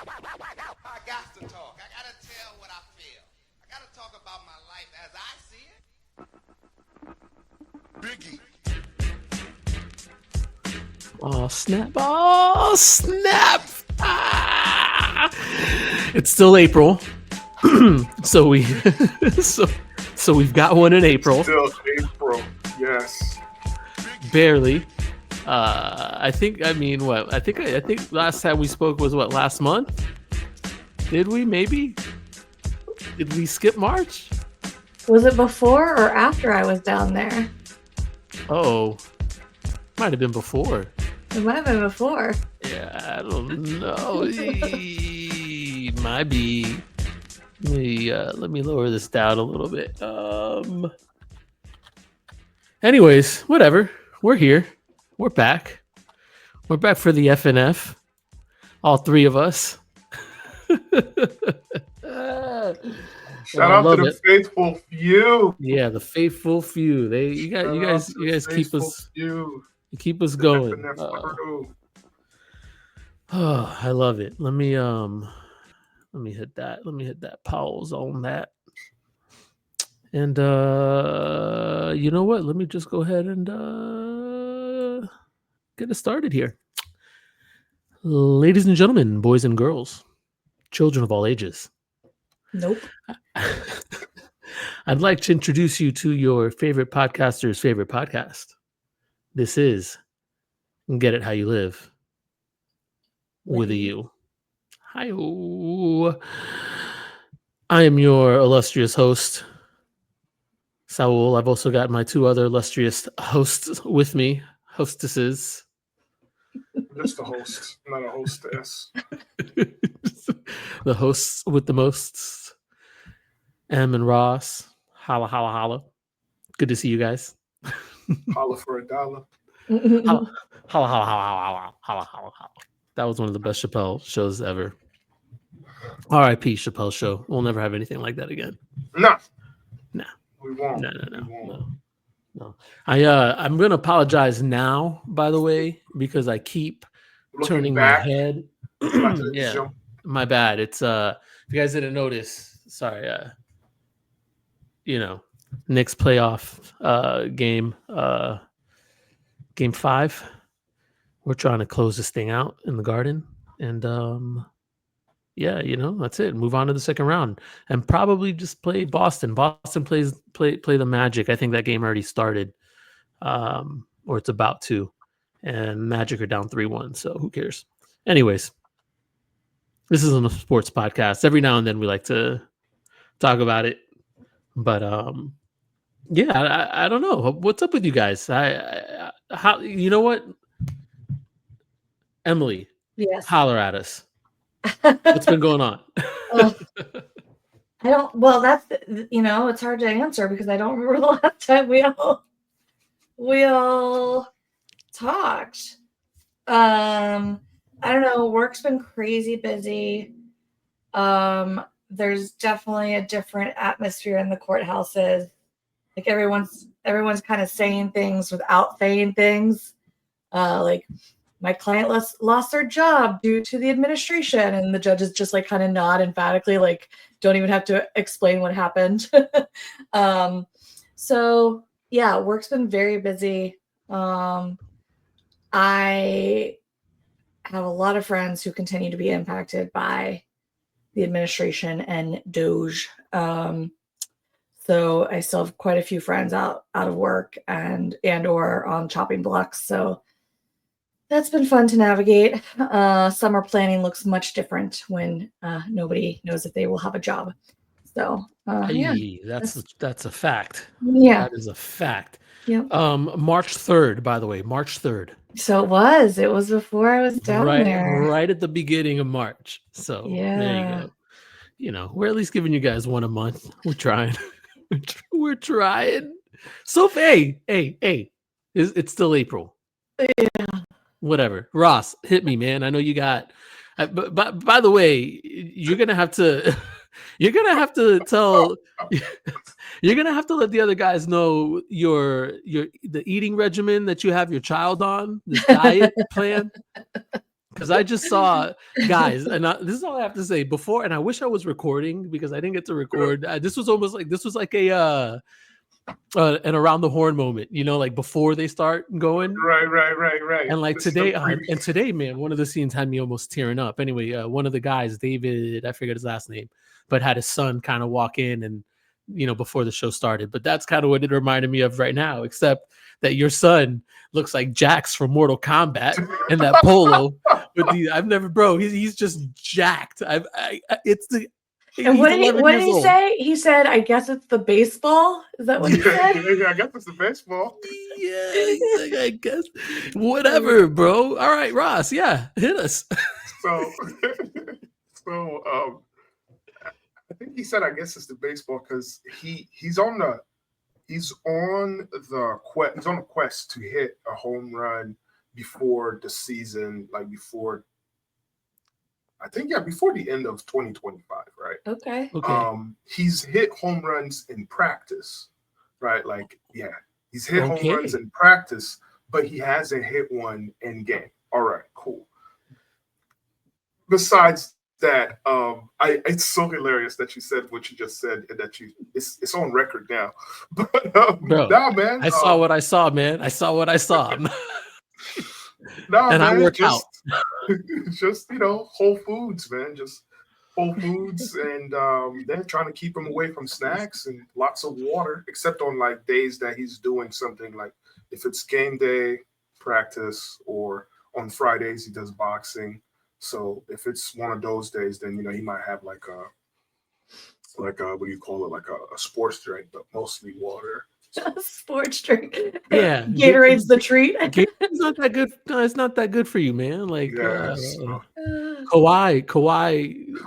I got to talk. I got to tell what I feel. I got to talk about my life as I see it. Biggie. Oh, snap. Oh, snap. Ah! It's still April. so we so we've got one in April. Still April. Yes. Barely. I think last time we spoke was what, last month? Did we? Maybe? Did we skip March? Was it before or after I was down there? Oh, might have been before. It might have been before. Yeah, I don't know. Might be. Let me lower this down a little bit. Anyways, whatever. We're here. We're back. We're back for the FNF. All three of us. Shout out to the faithful few. Yeah, the faithful few. You guys keep us going. Oh, I love it. Let me hit that. Let me hit that pause on that. And you know what? Let me just go ahead and get us started here. Ladies and gentlemen, boys and girls, children of all ages. Nope. I'd like to introduce you to your favorite podcaster's favorite podcast. This is Get It How You Live with a U. Hi-oh. I am your illustrious host, Saul. I've also got my two other illustrious hosts with me, hostesses. Just a host, not a hostess. The hosts with the mosts. Em and Ross. Holla, holla, holla. Good to see you guys. Holla for $1. Holla, holla, holla, holla, holla, holla, holla, holla. That was one of the best Chappelle shows ever. R.I.P. Chappelle show. We'll never have anything like that again. No. No. We won't. No. I'm gonna apologize now, by the way, because I keep turning my head. Yeah, my bad. It's if you guys didn't notice, sorry. Knicks playoff game, game 5. We're trying to close this thing out in the Garden, and yeah, that's it. Move on to the second round, and probably just play Boston. Boston play the Magic. I think that game already started, or it's about to, and Magic are down 3-1. So who cares? Anyways, this isn't a sports podcast. Every now and then we like to talk about it, but yeah, I don't know what's up with you guys. How you know what, Emily? Yes. Holler at us. What's been going on? I don't. Well, that's it's hard to answer because I don't remember the last time we all talked. I don't know. Work's been crazy busy. There's definitely a different atmosphere in the courthouses. Like everyone's kind of saying things without saying things. Like my client lost their job due to the administration, and the judges just like kind of nod emphatically, like don't even have to explain what happened. So yeah, work's been very busy. I have a lot of friends who continue to be impacted by the administration and Doge. So I still have quite a few friends out of work and or on chopping blocks. So that's been fun to navigate. Summer planning looks much different when nobody knows if they will have a job. So yeah, that's a fact. Yeah, that is a fact. Yeah. March 3rd, by the way, March 3rd. So it was before I was down there. Right at the beginning of March. So yeah, there you go. We're at least giving you guys one a month. We're trying. We're trying. So hey, it's still April. Yeah. Whatever. Ross, hit me, man. I know you got. But by the way, you're gonna have to. You're gonna have to tell. You're gonna have to let the other guys know the eating regimen that you have your child on, this diet plan. because I just saw guys, and this is all I have to say before. And I wish I was recording because I didn't get to record. This was like a an around the horn moment, like before they start going. Right. And like today, man, one of the scenes had me almost tearing up. Anyway, one of the guys, David, I forget his last name, but had his son kind of walk in and, before the show started. But that's kind of what it reminded me of right now, except that your son looks like Jax from Mortal Kombat in that polo. He's just jacked. And what did he say? He said, "I guess it's the baseball." Is that what he said? I guess it's the baseball. Yeah, he's like, I guess whatever, bro. All right, Ross. Yeah, hit us. So I think he said, "I guess it's the baseball," because he's on the quest to hit a home run before the season, like before the end of 2025, right? Okay. He's hit home runs in practice, right? He's hit home runs in practice, but he hasn't hit one in game. All right, cool. Besides that, it's so hilarious that you said what you just said, and that it's on record now. But bro, nah, man, I saw what I saw, man. I saw what I saw. Nah, and man, I work out. Just Whole Foods, man. Just Whole Foods, and they're trying to keep him away from snacks and lots of water, except on like days that he's doing something, like if it's game day practice, or on Fridays he does boxing. So if it's one of those days, then he might have like a what do you call it, like a sports drink, but mostly water. A sports drink. Yeah, Gatorade's the treat. It's not that good. No, it's not that good for you, man. Like Kawhi.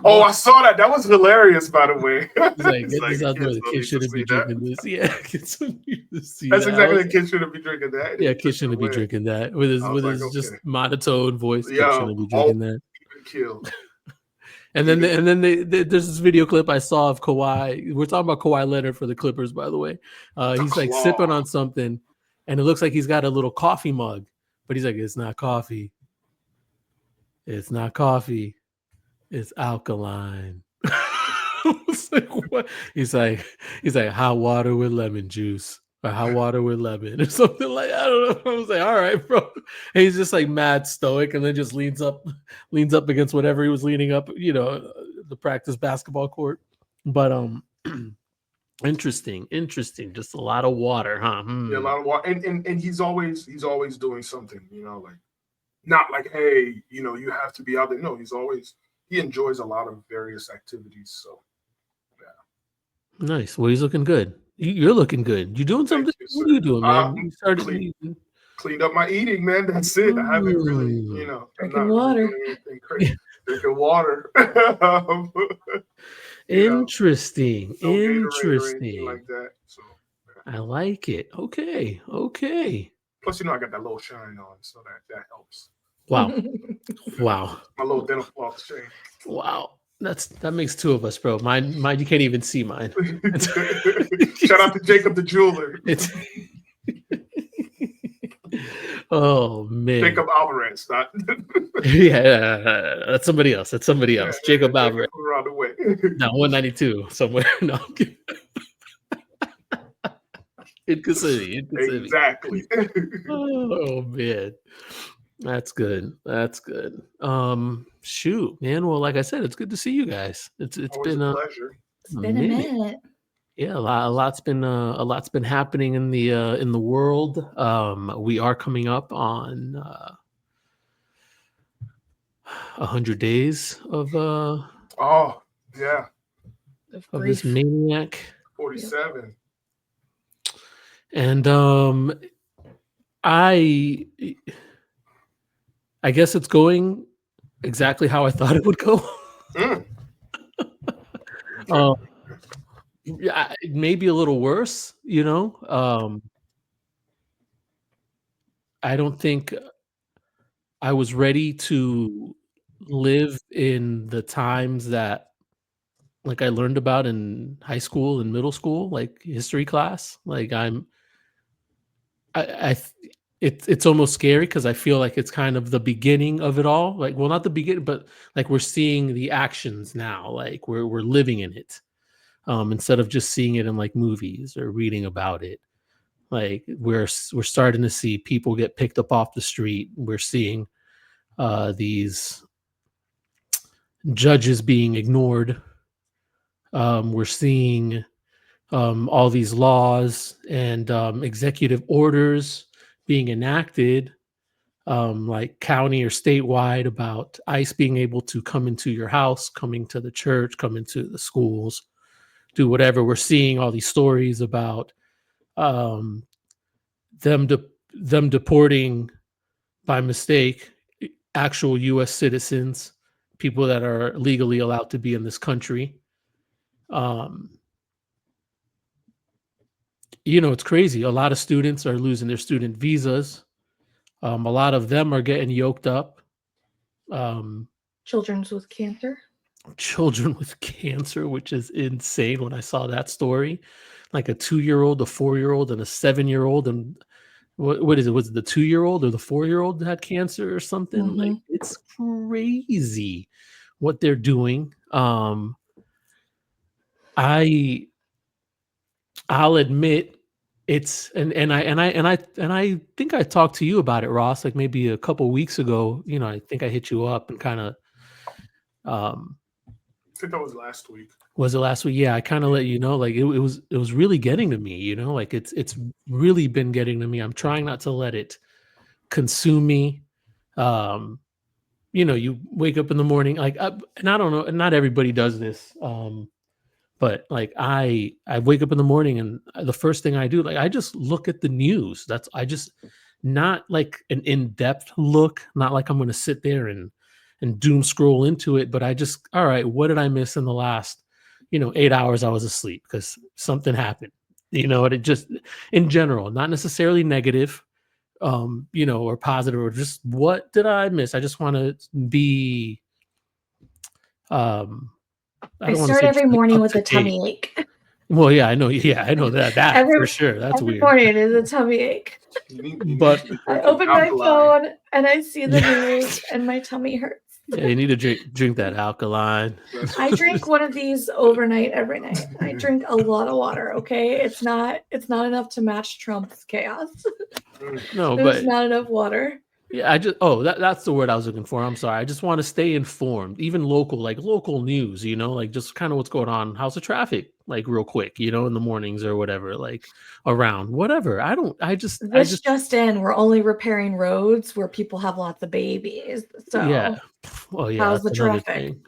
Oh, I saw that. That was hilarious, by the way. He's like, get this out there. The kid shouldn't be drinking this. Yeah, kids need to see that's that. exactly. The kid shouldn't be drinking that. Yeah, kid shouldn't be drinking that with his just monotone voice. Kid shouldn't be drinking that. Killed. And then there's this video clip I saw of Kawhi. We're talking about Kawhi Leonard for the Clippers, by the way. He's like sipping on something, and it looks like he's got a little coffee mug, but he's like, "It's not coffee. It's not coffee. It's alkaline." Like, what? He's like hot water with lemon juice, or hot water with lemon, or something like, I don't know. I was like, all right, bro. And he's just like mad stoic, and then just leans up against whatever he was leaning up, the practice basketball court. But interesting. Just a lot of water, huh? Yeah, a lot of water, and he's always doing something, like not like, hey, you have to be out there. No, he enjoys a lot of various activities. So yeah, nice. Well, he's looking good. You're looking good. You doing something? What are you doing, man? You started cleaned up my eating, man. That's it. I haven't really, drinking water. Really anything crazy. Drinking water. Interesting. No Interesting. like that. So yeah. I like it. Okay. Plus, I got that little shine on, so that helps. Wow. My little dental floss shine. Wow. That makes two of us, bro. Mine, you can't even see mine. Shout out to Jacob the jeweler. Oh man, Jacob Alvarez. Not yeah, that's somebody else. Jacob Alvarez. Around the way. No, 192 somewhere. No. In Kissimmee. Exactly. Oh man. That's good. Shoot, man. Well, like I said, it's good to see you guys. It's been a pleasure. It's been a minute. Yeah, a lot's been happening in the world. We are coming up on 100 days of oh yeah, of this maniac. 47. And I guess it's going exactly how I thought it would go. Yeah, maybe a little worse, I don't think I was ready to live in the times that like I learned about in high school and middle school, like history class. Like it's almost scary because I feel like it's kind of the beginning of it all. Like, well, not the beginning, but like we're seeing the actions now. Like we're living in it, instead of just seeing it in like movies or reading about it. Like we're starting to see people get picked up off the street. We're seeing these judges being ignored. We're seeing all these laws and executive orders being enacted, like county or statewide, about ICE being able to come into your house, coming to the church, come into the schools, do whatever. We're seeing all these stories about um, them deporting by mistake actual U.S. citizens, people that are legally allowed to be in this country. It's crazy. A lot of students are losing their student visas. A lot of them are getting yoked up. Children with cancer. Children with cancer, which is insane. When I saw that story, like a 2-year-old, a 4-year-old, and a 7-year-old, and what is it? Was it the 2-year-old or the 4-year-old that had cancer or something? Mm-hmm. Like, it's crazy what they're doing. I'll admit it's and I think I talked to you about it, Ross, like maybe a couple weeks ago. I think I hit you up and kind of I think that was last week. Was it last week? Yeah, I kind of let you know, like it was really getting to me, like it's really been getting to me. I'm trying not to let it consume me. You wake up in the morning, like, and I don't know, and not everybody does this. But like I wake up in the morning and the first thing I do, like, I just look at the news. I just, not like an in-depth look, not like I'm going to sit there and doom scroll into it, but I just, all right, what did I miss in the last, 8 hours I was asleep because something happened, and it just, in general, not necessarily negative, or positive, or just what did I miss? I just want to be, I start every morning with a tummy ache. Well, yeah, I know. Yeah, I know that for sure. That's every weird. morning is a tummy ache. But I open my phone and I see the news and my tummy hurts. Yeah, you need to drink that alkaline. I drink one of these overnight every night. I drink a lot of water. Okay, it's not enough to match Trump's chaos. No, There's not enough water. Yeah, that's the word I was looking for. I'm sorry. I just want to stay informed, even local news, like just kind of what's going on. How's the traffic, like real quick, in the mornings or whatever, like around whatever. Just in, we're only repairing roads where people have lots of babies. So yeah. Well, yeah, how's the traffic? Thing.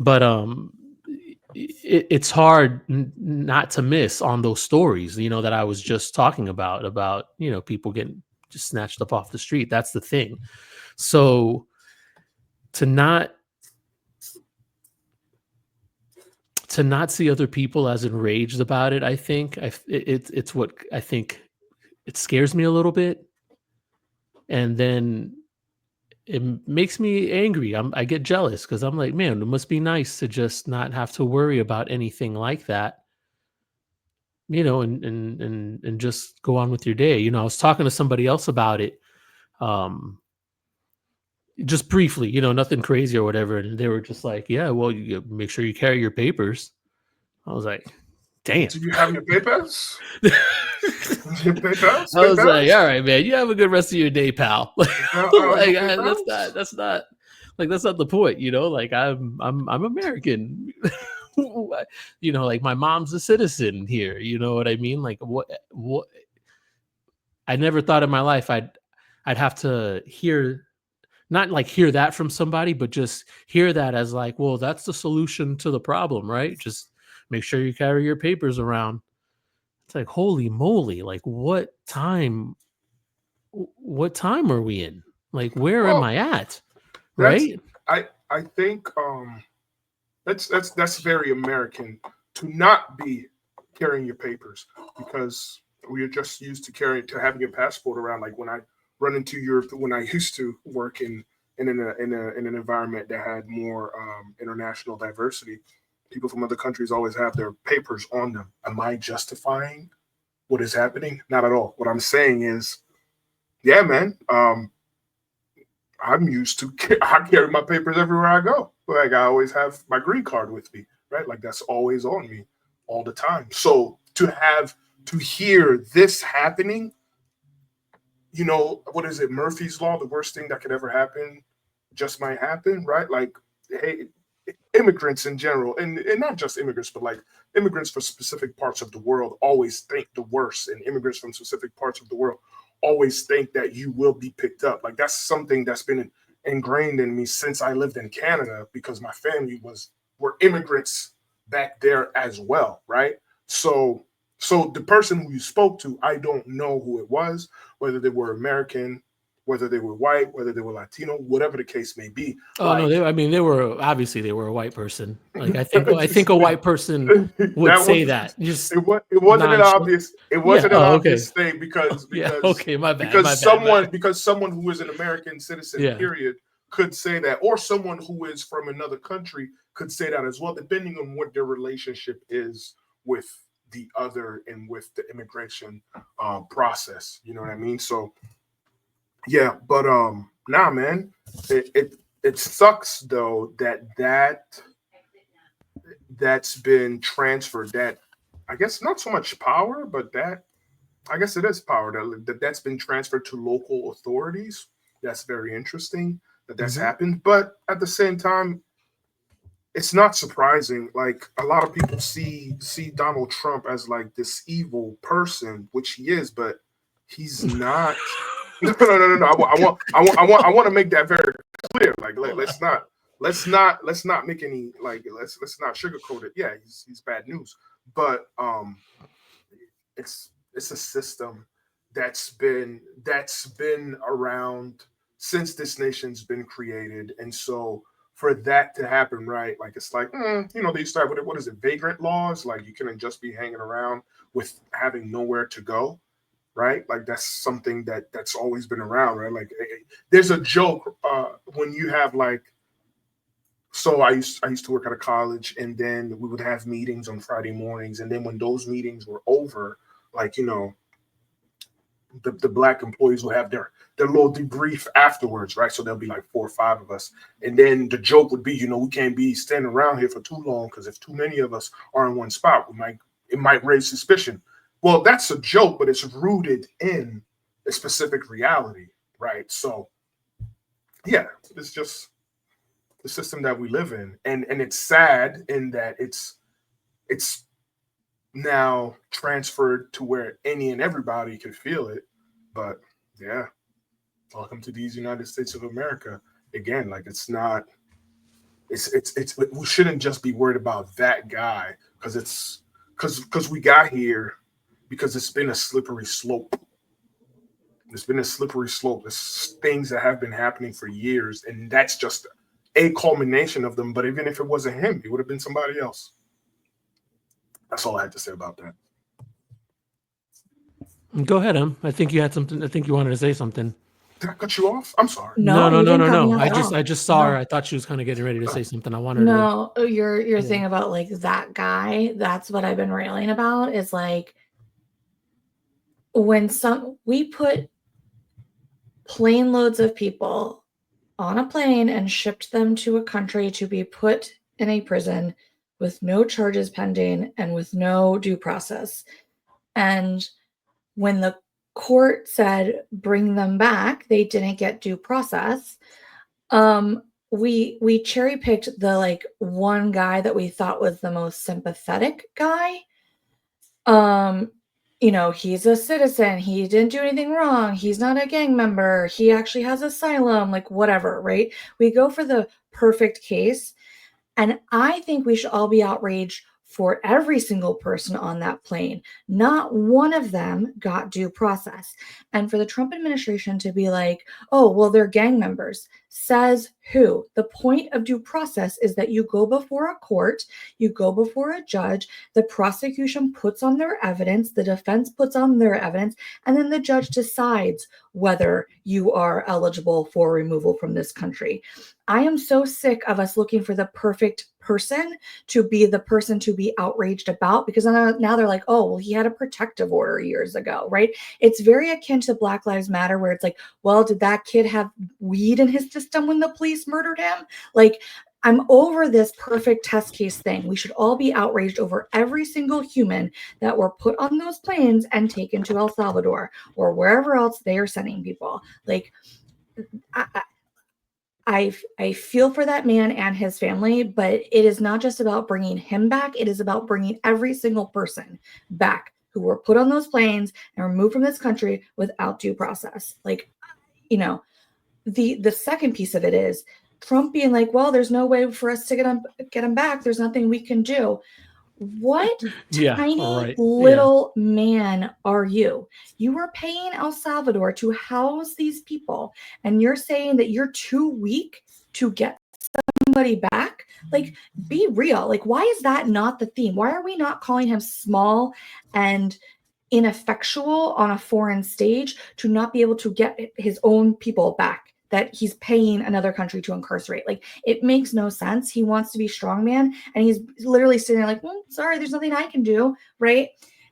But it's hard not to miss on those stories, that I was just talking about, people getting just snatched up off the street. That's the thing. So to not see other people as enraged about it, I think it's what I think it scares me a little bit, and then it makes me angry. I get jealous because I'm like, man, it must be nice to just not have to worry about anything like that. And just go on with your day. I was talking to somebody else about it, just briefly, nothing crazy or whatever. And they were just like, yeah, well, you make sure you carry your papers. I was like, damn. Do you have your papers? I was like, all right, man, you have a good rest of your day, pal. That's not the point, like I'm American. Like my mom's a citizen here, you know what I mean? Like what I never thought in my life I'd have to hear, not like hear that from somebody, but just hear that as like, well, that's the solution to the problem, right? Just make sure you carry your papers around. It's like, holy moly, like what time are we in? Like, where am I at? Right? I think that's very American to not be carrying your papers, because we are just used to having your passport around. Like when I run into Europe, when I used to work in an environment that had more international diversity, people from other countries always have their papers on them. Am I justifying what is happening? Not at all. What I'm saying is yeah, man. I'm used to, I carry my papers everywhere I go. Like I always have my green card with me, right? Like that's always on me all the time. So to hear this happening, you know, what is it? Murphy's Law, the worst thing that could ever happen just might happen, right? Like, hey, immigrants in general, and not just immigrants, but like immigrants from specific parts of the world always think the worst, and immigrants from specific parts of the world always think that you will be picked up. Like that's something that's been ingrained in me since I lived in Canada because my family were immigrants back there as well, right? So the person who you spoke to, I don't know who it was, whether they were American, whether they were white, whether they were Latino, whatever the case may be. Oh like, no, they were obviously they were a white person. Like I think a white person would say that. Just it wasn't an obvious okay. thing because Yeah, okay, my bad. because my bad. because someone who is an American citizen, Yeah. period, could say that, or someone who is from another country could say that as well, depending on what their relationship is with the other and with the immigration process. You know what I mean? So yeah, but nah, man, it sucks though that's been transferred. That I guess not so much power, but that I guess it is power that's been transferred to local authorities. That's very interesting that's happened. But at the same time, it's not surprising. Like a lot of people see Donald Trump as like this evil person, which he is, but he's not. No. I want to make that very clear. Like let's not make any like let's not sugarcoat it. Yeah, he's bad news, but it's a system that's been around since this nation's been created, and so for that to happen, right? Like it's like you know, they used to have what is it, vagrant laws? Like you couldn't just be hanging around with having nowhere to go. Right, like that's something that's always been around, right? Like there's a joke when you have like, so I used to work at a college, and then we would have meetings on Friday mornings, and then when those meetings were over, like you know, the black employees will have their little debrief afterwards, right? So there'll be like 4 or 5 of us, and then the joke would be, you know, we can't be standing around here for too long because if too many of us are in one spot, it might raise suspicion. Well, that's a joke, but it's rooted in a specific reality, right? So, yeah, it's just the system that we live in, and it's sad in that it's now transferred to where any and everybody can feel it. But yeah, welcome to these United States of America again. Like it's not. It's we shouldn't just be worried about that guy because we got here. Because it's been a slippery slope. There's been a slippery slope. There's things that have been happening for years, and that's just a culmination of them. But even if it wasn't him, it would have been somebody else. That's all I had to say about that. Go ahead, I think you had something. I think you wanted to say something. Did I cut you off? I'm sorry. No. I just saw her. I thought she was kind of getting ready to say something. I wanted to. Your thing about like that guy. That's what I've been railing about. Is like. When we put plane loads of people on a plane and shipped them to a country to be put in a prison with no charges pending and with no due process. And when the court said bring them back, they didn't get due process. We cherry picked the like one guy that we thought was the most sympathetic guy. You know, he's a citizen. He didn't do anything wrong. He's not a gang member. He actually has asylum, like whatever, right? We go for the perfect case. And I think we should all be outraged for every single person on that plane. Not one of them got due process. And for the Trump administration to be like, oh, well, they're gang members. Says who? The point of due process is that you go before a court, you go before a judge, the prosecution puts on their evidence, the defense puts on their evidence, and then the judge decides whether you are eligible for removal from this country. I am so sick of us looking for the perfect person to be the person to be outraged about, because now they're like, oh, well, he had a protective order years ago, right? It's very akin to Black Lives Matter, where it's like, well, did that kid have weed in his system when the police murdered him? Like, I'm over this perfect test case thing. We should all be outraged over every single human that were put on those planes and taken to El Salvador or wherever else they are sending people. Like, I feel for that man and his family, but it is not just about bringing him back. It is about bringing every single person back who were put on those planes and removed from this country without due process. Like, you know, the second piece of it is Trump being like, well, there's no way for us to get him back. There's nothing we can do. What tiny little man are you? You were paying El Salvador to house these people, and you're saying that you're too weak to get somebody back? Like, be real. Like, why is that not the theme? Why are we not calling him small and ineffectual on a foreign stage to not be able to get his own people back that he's paying another country to incarcerate? Like, it makes no sense. He wants to be strongman, and he's literally sitting there like, well, sorry, there's nothing I can do, right?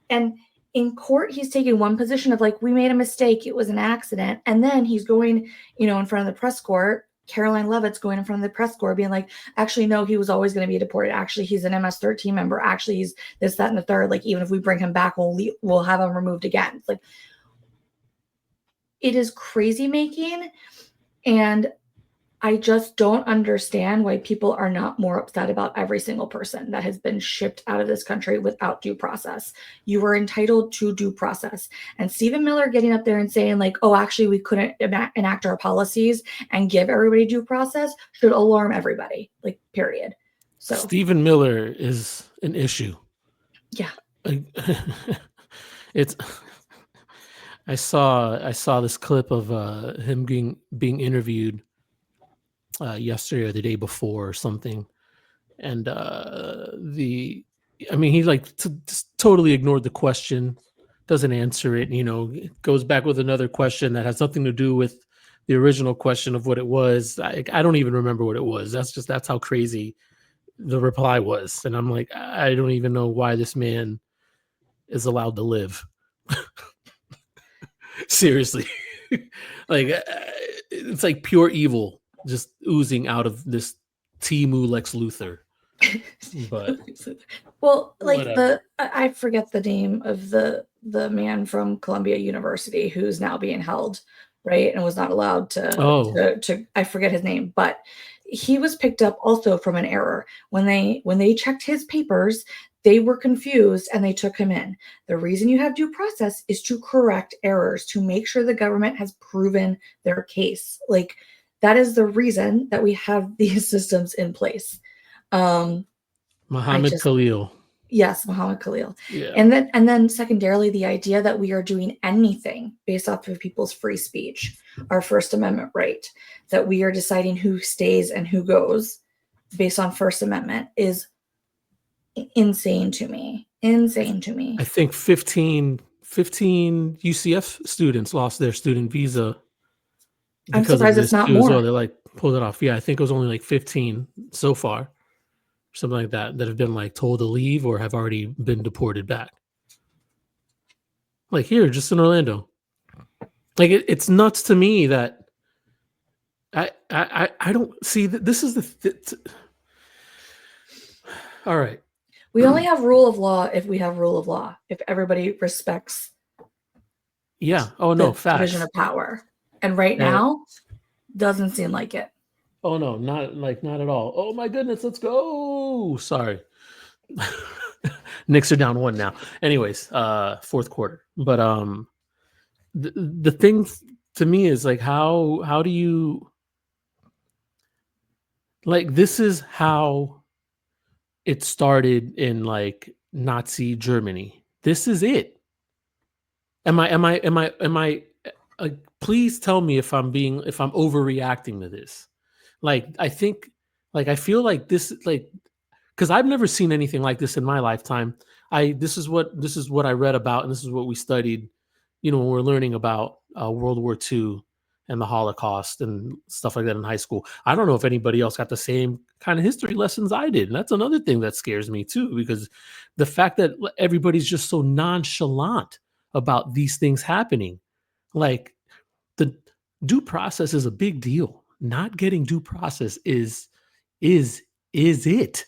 And in court, he's taking one position of like, we made a mistake, it was an accident. And then he's going, in front of the press corps. Caroline Levitt's going in front of the press corps being like, actually, no, he was always going to be deported. Actually, he's an MS-13 member. Actually, he's this, that, and the third. Like, even if we bring him back, we'll have him removed again. It's like, it is crazy making. And I just don't understand why people are not more upset about every single person that has been shipped out of this country without due process. You were entitled to due process. And Stephen Miller getting up there and saying like, oh, actually, we couldn't enact our policies and give everybody due process should alarm everybody, like, period. So Stephen Miller is an issue. Yeah. It's... I saw this clip of him being interviewed yesterday or the day before or something, and he like just totally ignored the question, doesn't answer it, goes back with another question that has nothing to do with the original question of what it was. I don't even remember what it was. That's how crazy the reply was, and I'm like, I don't even know why this man is allowed to live. Seriously. Like, it's like pure evil just oozing out of this Timu Lex Luthor. But well, like, whatever. I forget the name of the man from Columbia University who's now being held, right, and was not allowed to I forget his name, but he was picked up also from an error. When they checked his papers, they were confused and they took him in. The reason you have due process is to correct errors, to make sure the government has proven their case. Like, that is the reason that we have these systems in place. Muhammad Khalil. Yes, Muhammad Khalil. Yeah. And then secondarily, the idea that we are doing anything based off of people's free speech, our First Amendment right, that we are deciding who stays and who goes based on First Amendment is insane to me. I think 15 UCF students lost their student visa. I'm surprised it's not more. Well, they like pulled it off. Yeah, I think it was only like 15 so far, something like that have been like told to leave or have already been deported back. Like, here, just in Orlando. Like, it's nuts to me that I don't see that. This is all right. We only have rule of law if we have rule of law. If everybody respects, facts. Division of power. And right now, doesn't seem like it. Oh no, not at all. Oh my goodness, let's go. Sorry. Knicks are down 1 now. Anyways, fourth quarter. But the thing to me is like, how do you, like, this is how it started in like Nazi Germany. This is it. Am I please tell me if I'm overreacting to this. Like, I feel like this, like, because I've never seen anything like this in my lifetime. This is what I read about, and this is what we studied, when we're learning about World War II and the Holocaust and stuff like that in high school. I don't know if anybody else got the same kind of history lessons I did. And that's another thing that scares me too, because the fact that everybody's just so nonchalant about these things happening. Like, the due process is a big deal. Not getting due process is it.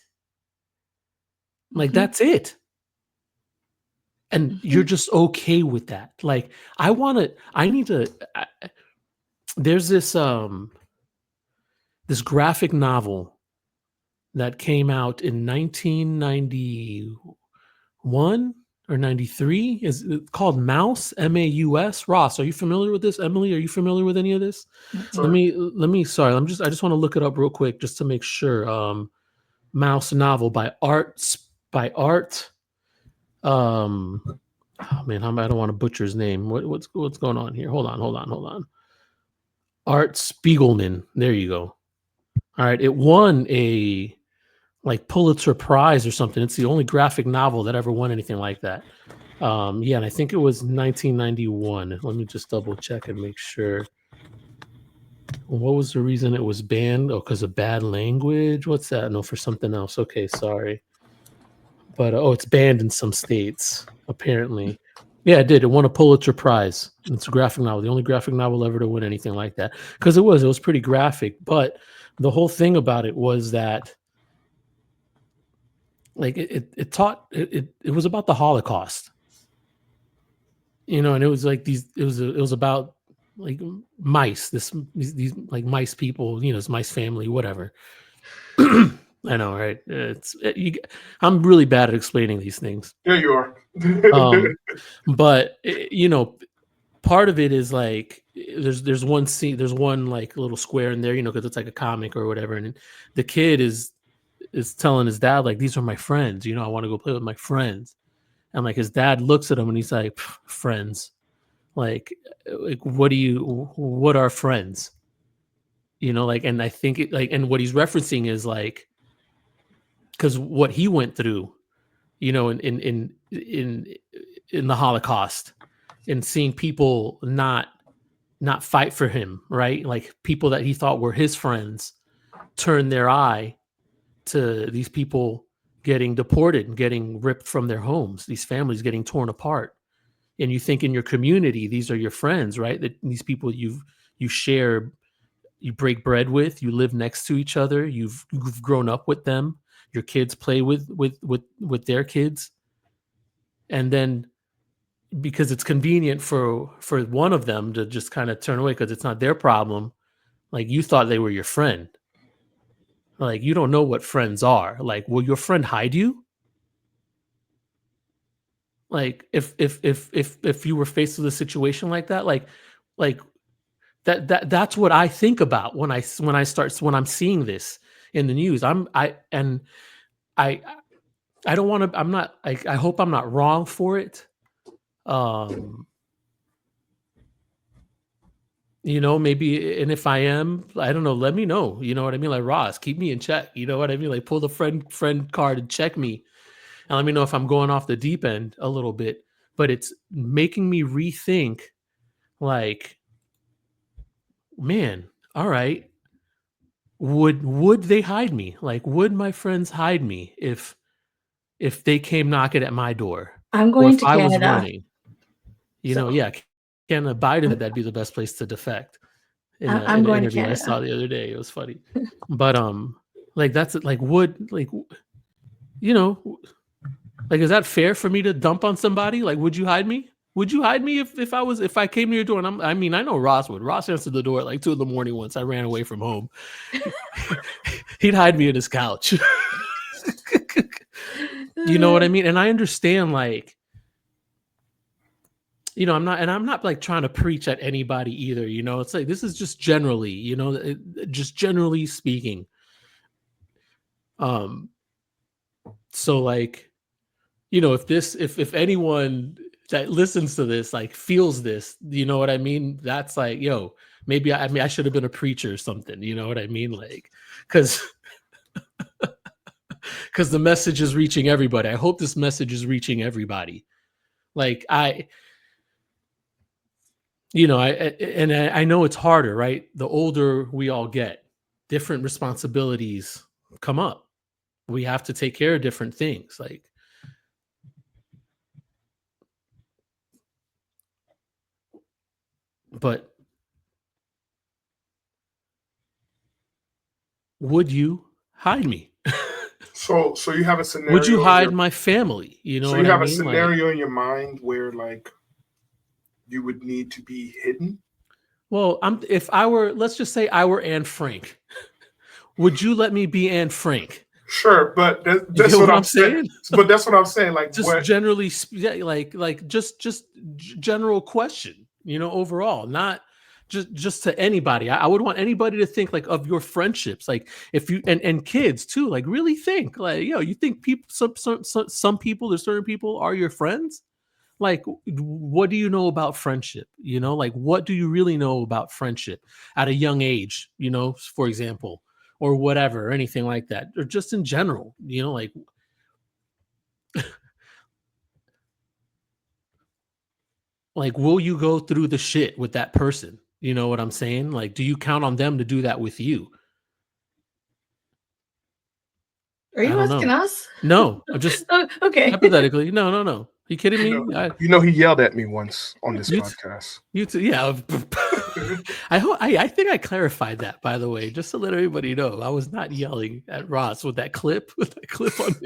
Like, that's it. And you're just okay with that. Like, there's this this graphic novel that came out in 1991 or 93. Is called Mouse, M-A-U-S. Ross, are you familiar with this? Emily, are you familiar with any of this? Let me sorry, I just want to look it up real quick just to make sure. Mouse novel by Art. Oh man, I don't want to butcher his name. What's going on here? Hold on. Art Spiegelman. There you go. All right, it won a Pulitzer Prize or something. It's the only graphic novel that ever won anything like that. Yeah, and I think it was 1991. Let me just double check and make sure. What was the reason it was banned? Oh, because of bad language. What's that? No, for something else. Okay, sorry. But it's banned in some states, apparently. Yeah, it did. It won a Pulitzer Prize. It's a graphic novel, the only graphic novel ever to win anything like that. Because it was pretty graphic. But the whole thing about it was that, like, it was about the Holocaust. And it was like it was about like mice, these like mice people, this mice family, whatever. I know, right? I'm really bad at explaining these things. Yeah, you are. But part of it is like there's one scene, there's one like little square in there, because it's like a comic or whatever, and the kid is telling his dad, like, these are my friends, I want to go play with my friends, and like his dad looks at him and he's like, friends, like what are friends, and I think and what he's referencing is like, because what he went through, in the Holocaust, and seeing people not fight for him, right? Like, people that he thought were his friends turn their eye to these people getting deported and getting ripped from their homes, these families getting torn apart. And you think in your community, these are your friends, right? That these people you share, you break bread with, you live next to each other, you've grown up with them. Your kids play with their kids, and then because it's convenient for one of them to just kind of turn away because it's not their problem, like, you thought they were your friend. Like, you don't know what friends are. Like, will your friend hide you? Like, if you were faced with a situation like that, like that's what I think about when I'm seeing this in the news. I don't want to. I'm not. I hope I'm not wrong for it. Maybe, and if I am, I don't know. Let me know. You know what I mean? Like, Ross, keep me in check. You know what I mean? Like, pull the friend card and check me, and let me know if I'm going off the deep end a little bit. But it's making me rethink. Like, man, all right. Would they hide me? Like, would my friends hide me if they came knocking at my door? I'm going to I was Canada. running. Yeah, Canada, Biden, that'd be the best place to defect. I'm in going an to interview I Canada. saw the other day. It was funny. But like, that's like, is that fair for me to dump on somebody? Like, would you hide me? Would you hide me if I came to your door? And I know Ross would. Ross answered the door at like 2 a.m. once. I ran away from home. He'd hide me in his couch. You know what I mean? And I understand, like, I'm not like trying to preach at anybody either. It's like, this is just generally, just generally speaking. So like, if anyone that listens to this, like, feels this, you know what I mean? That's like, maybe I should have been a preacher or something. You know what I mean? Like, because the message is reaching everybody. I hope this message is reaching everybody. Like, I know it's harder, right? The older we all get, different responsibilities come up. We have to take care of different things. Like, but would you hide me? So you have a scenario. Would you hide my family? You know so what you I have a mean? scenario in your mind where like you would need to be hidden. Well, if I were, let's just say I were Anne Frank. Would you let me be Anne Frank? Sure, but that's get what what I'm I'm saying. saying? But that's what I'm saying. Like, Just what? generally, just general question. Overall, not just to anybody. I would want anybody to think like of your friendships, like if you and kids too. Like really think, like you think people, some people, there's certain people are your friends. Like, what do you know about friendship? Like, what do you really know about friendship at a young age? For example, or whatever, or anything like that, or just in general. Like. Like, will you go through the shit with that person? You know what I'm saying? Like, do you count on them to do that with you? Are you I don't asking know. us? No, I'm just Oh, okay. hypothetically. No. You kidding me? He yelled at me once on this podcast. Yeah. I think I clarified that, by the way, just to let everybody know. I was not yelling at Ross with that clip on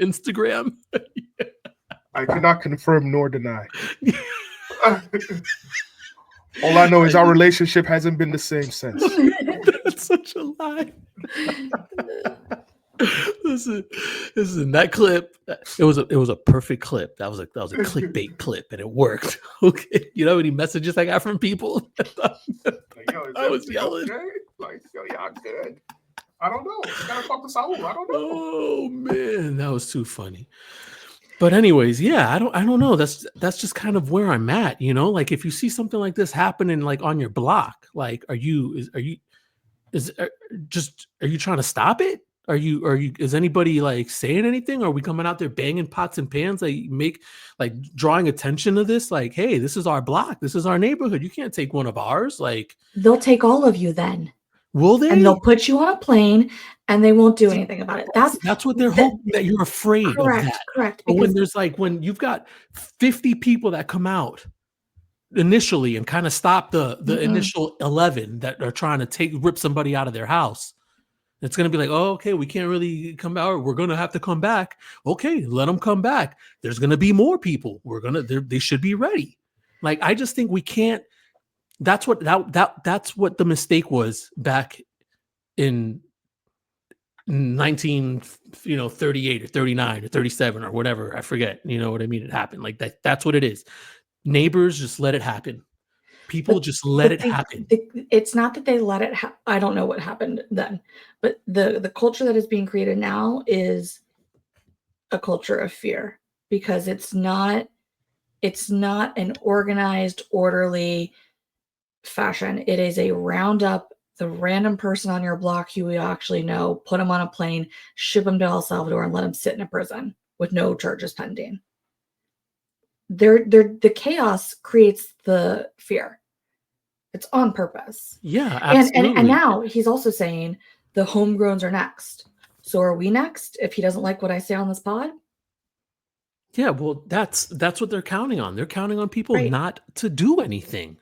Instagram. I cannot confirm nor deny. All I know is our relationship hasn't been the same since. That's such a lie. Listen, that clip, it was a perfect clip. That was a clickbait clip, and it worked. Okay, you know how many messages I got from people? I was yelling. Okay? Like, yo, y'all good. I don't know. You gotta talk to Saul. I don't know. Oh man, that was too funny. But anyways, yeah, I don't know. That's just kind of where I'm at. Like if you see something like this happening, like on your block, like are you trying to stop it? Is anybody like saying anything? Are we coming out there banging pots and pans, like drawing attention to this? Like, hey, this is our block. This is our neighborhood. You can't take one of ours. Like, they'll take all of you then. Will they? And they'll put you on a plane and they won't do anything about it. That's what they're hoping, that you're afraid of that. Correct. But when you've got 50 people that come out initially and kind of stop the initial 11 that are trying to rip somebody out of their house, it's going to be like, oh, okay, we can't really come out. We're going to have to come back. Okay, let them come back. There's going to be more people. They should be ready. Like, I just think we can't. That's what the mistake was back in 1938 or 39 or 37 or whatever. I forget. You know what I mean? It happened like that. That's what it is. Neighbors just let it happen. People just let it happen. It's not that they let it happen. I don't know what happened then, but the culture that is being created now is a culture of fear, because it's not an organized, orderly fashion. It is a roundup the random person on your block who you actually know, put them on a plane, ship them to El Salvador, and let them sit in a prison with no charges pending. The chaos creates the fear. It's on purpose. Yeah, absolutely. And now he's also saying the homegrowns are next. So are we next if he doesn't like what I say on this pod? Yeah, well, that's what they're counting on. They're counting on people not to do anything.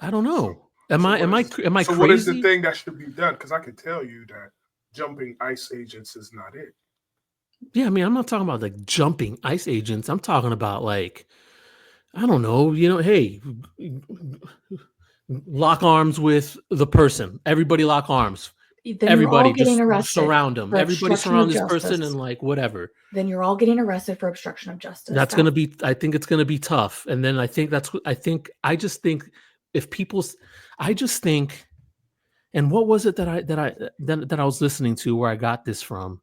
I don't know. Am I crazy? So what is the thing that should be done? Because I can tell you that jumping ICE agents is not it. Yeah, I mean, I'm not talking about like jumping ICE agents. I'm talking about like, I don't know, hey, lock arms with the person. Everybody lock arms. Then everybody just surround them. Everybody surround this person and like whatever. Then you're all getting arrested for obstruction of justice. That's going to be, I think it's going to be tough. And then I just think if people's, and what was it that I was listening to where I got this from?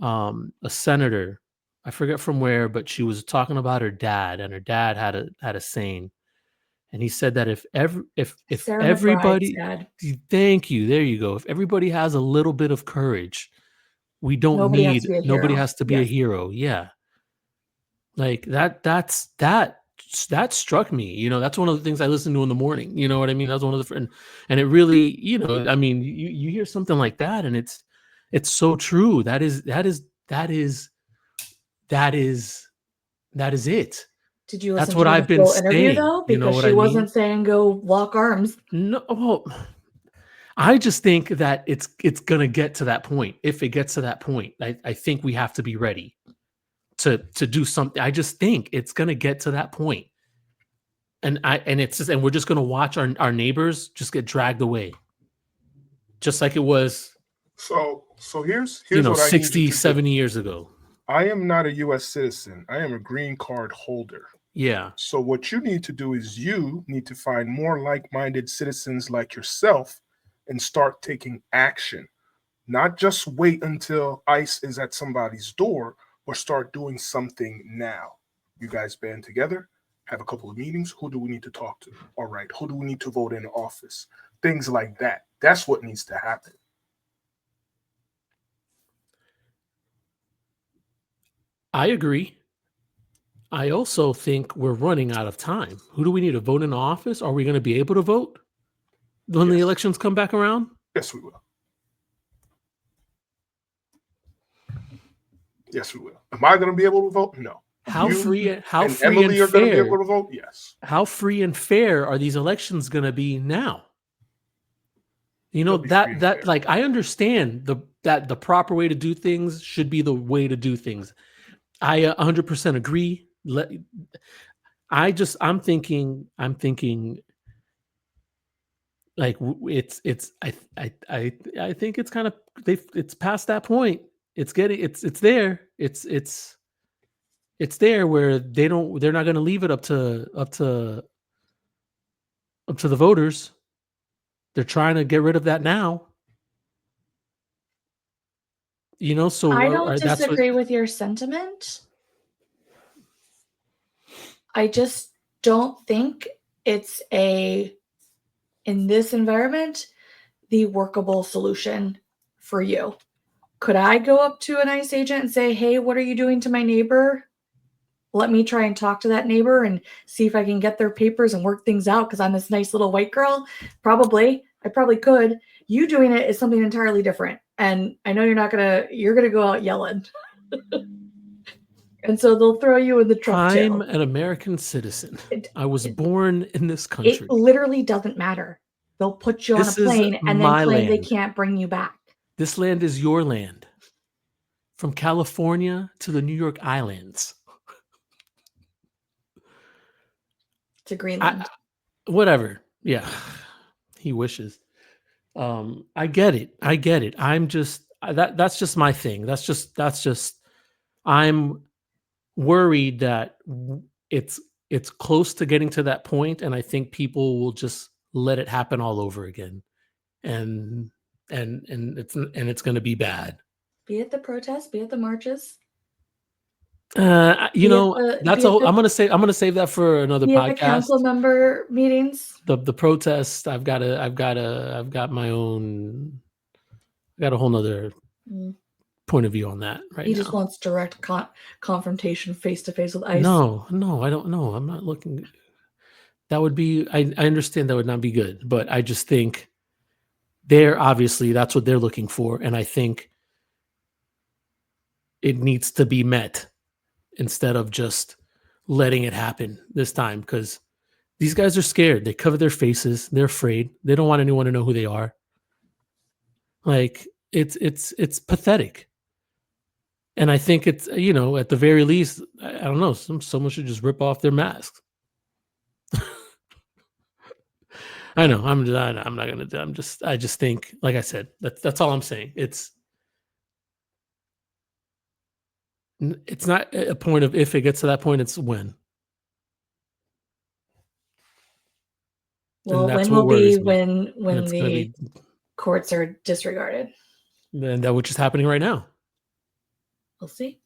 A senator, I forget from where, but she was talking about her dad, and her dad had a saying, and he said that if everybody, thank you, there you go. If everybody has a little bit of courage, we don't nobody has to be a hero. Yeah, like that struck me. You know, that's one of the things I listen to in the morning. You know what I mean? That's one of the and it really, you know, I mean, you hear something like that, and it's so true. That is it. Did you listen That's to what the I've been full interview saying. though? You know Because what she I mean? wasn't saying go lock arms. No, well, I just think that it's gonna get to that point. If it gets to that point, I think we have to be ready to do something. I just think it's gonna get to that point. And we're just gonna watch our neighbors just get dragged away. Just like it was, So here's you know, what I need you 60, to 70 do. years ago. I am not a U.S. citizen. I am a green card holder. Yeah. So what you need to do is you need to find more like-minded citizens like yourself and start taking action. Not just wait until ICE is at somebody's door, or start doing something now. You guys band together, have a couple of meetings. Who do we need to talk to? All right. Who do we need to vote in office? Things like that. That's what needs to happen. I agree. I also think we're running out of time. Who do we need to vote in office? Are we going to be able to vote when the Yes. elections come back around? Yes, we will. Yes, we will. Am I going to be able to vote? No. How You free and and Emily are going to be fair? able to vote? Yes. How free and fair are these elections going to be now? You know, They'll be free and fair. like I understand that the proper way to do things should be the way to do things. I 100% agree. I'm thinking like I think it's kind of it's past that point. It's there. It's there where they're not going to leave it up to the voters. They're trying to get rid of that now. You know, so I don't disagree with your sentiment. I just don't think it's in this environment, the workable solution for you. Could I go up to an ICE agent and say, hey, what are you doing to my neighbor? Let me try and talk to that neighbor and see if I can get their papers and work things out because I'm this nice little white girl. Probably. I probably could. You doing it is something entirely different. And I know you're going to go out yelling. And so they'll throw you in the truck I'm too. an American citizen. I was born in this country. It literally doesn't matter. They'll put you on a plane and then claim they can't bring you back. This land is your land. From California to the New York Islands. To Greenland. Whatever. Yeah. He wishes. I get it. I'm just that's just my thing. That's just I'm worried that it's close to getting to that point, and I think people will just let it happen all over again. And it's going to be bad. Be it the protests, be it the marches. I'm gonna save that for another podcast. The council member meetings. The protests. I've got my own. I got a whole nother point of view on that right now. He just wants direct confrontation face to face with ICE. No, I don't know. I'm not looking. That would be. I understand that would not be good, but I just think obviously that's what they're looking for, and I think it needs to be met instead of just letting it happen this time, because these guys are scared. They cover their faces. They're afraid. They don't want anyone to know who they are. Like it's pathetic. And I think it's, at the very least, I don't know, someone should just rip off their masks. I know. I'm not going to. I just think, like I said, that's all I'm saying. It's not a point of if it gets to that point, it's when. Well, when will be when the courts are disregarded. And that which is happening right now. We'll see.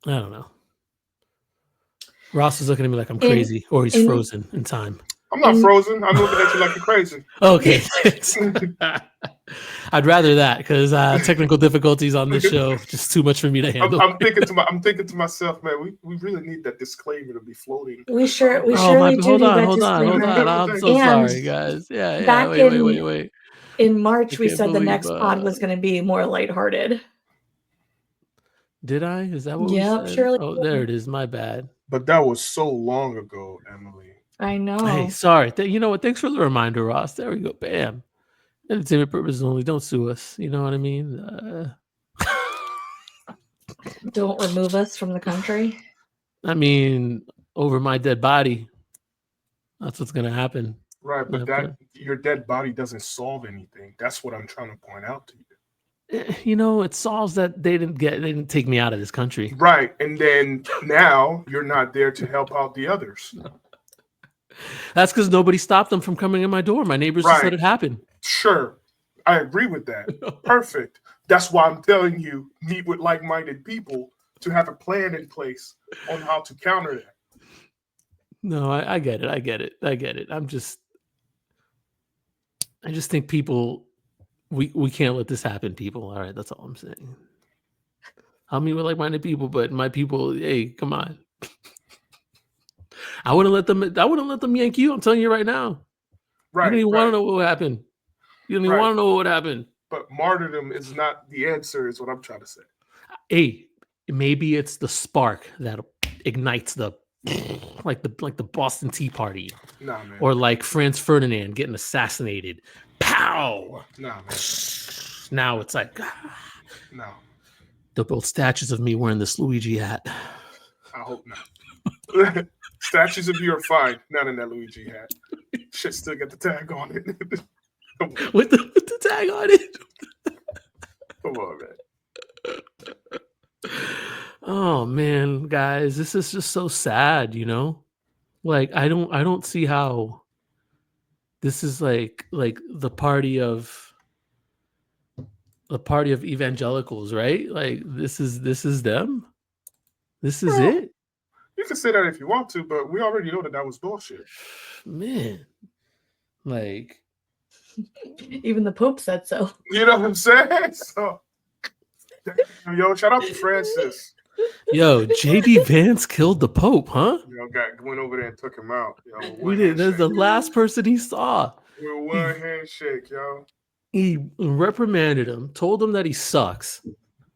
I don't know. Ross is looking at me like I'm crazy, or he's frozen in time. I'm not frozen. I'm looking at you like you're crazy. Okay. I'd rather that because technical difficulties on this show just too much for me to handle. I'm thinking to myself, man. We really need that disclaimer to be floating. We surely do hold need on, that hold on. disclaimer. I'm so And sorry, guys. Yeah. back Wait. In March, I we can't said the believe, next pod was going to be more lighthearted. Did I? Is that what Yep, we said? surely. Oh, there it is. My bad. But that was so long ago, Emily. I know. Hey, sorry. You know what? Thanks for the reminder, Ross. There we go. Bam. Entertainment purposes only. Don't sue us. You know what I mean? Don't remove us from the country. I mean, over my dead body. That's what's gonna happen. Right, but your dead body doesn't solve anything. That's what I'm trying to point out to you. You know, it solves that they didn't take me out of this country. Right, and then now you're not there to help out the others. That's because nobody stopped them from coming in my door. My neighbors just let it happen. Sure, I agree with that. Perfect. That's why I'm telling you, meet with like-minded people to have a plan in place on how to counter that. No, I get it. I get it. I just think people, we can't let this happen, people. All right, that's all I'm saying. I'll meet with like-minded people, but my people, hey, come on. I wouldn't let them yank you. I'm telling you right now. Right. You don't even want to know what happened. You don't even want to know what happened. But martyrdom is not the answer, is what I'm trying to say. Hey, maybe it's the spark that ignites the like the Boston Tea Party. Nah, man. Or like Franz Ferdinand getting assassinated. Pow! Nah, man. Now it's like no. They'll build statues of me wearing this Luigi hat. I hope not. Statues of you are fine, not in that Luigi hat. Shit still got the tag on it. with the tag on it. Come on, man. Oh man, guys, this is just so sad, you know? Like I don't see how this is like the party of evangelicals, right? Like this is them. This is it. You can say that if you want to, but we already know that was bullshit. Man, like even the Pope said so. You know what I'm saying? So, yo, shout out to Francis. Yo, JD Vance killed the Pope, huh? You know, went over there and took him out. Yo, we did. That's the last person he saw. With one handshake, yo. He reprimanded him, told him that he sucks.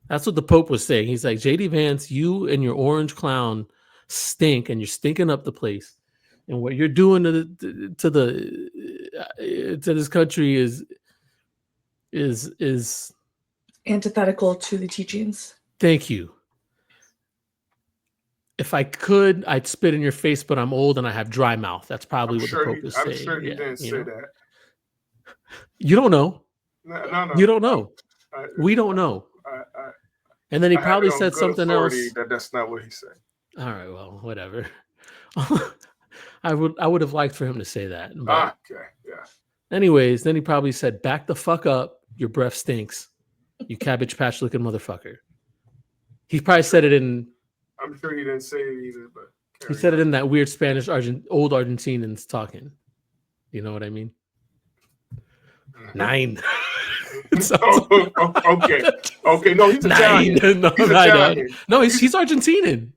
That's what the Pope was saying. He's like, JD Vance, you and your orange clown stink, and you're stinking up the place. And what you're doing to this country is antithetical to the teachings. Thank you. If I could, I'd spit in your face, but I'm old and I have dry mouth. That's probably what the Pope is saying. I'm sure he didn't say that. You don't know. No. You don't know. We don't know. And then he probably said something else. That's not what he said. All right, well, whatever. I would have liked for him to say that. But okay, yeah. Anyways, then he probably said, "Back the fuck up. Your breath stinks. You Cabbage Patch looking motherfucker." He probably said it in. I'm sure he didn't say it either, but he said it in that weird Spanish old Argentinians talking. You know what I mean? 9. Okay. No, he's Italian. No, he's Argentinian.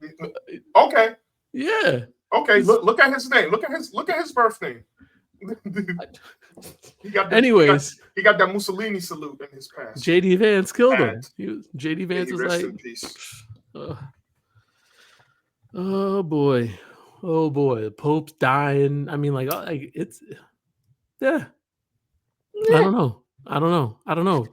Okay. Yeah. Okay. Look at his name. Look at his birth name. He got that Mussolini salute in his past. JD Vance killed him. JD Vance was like, in peace. Oh boy, the Pope's dying. I mean, it's yeah. I don't know.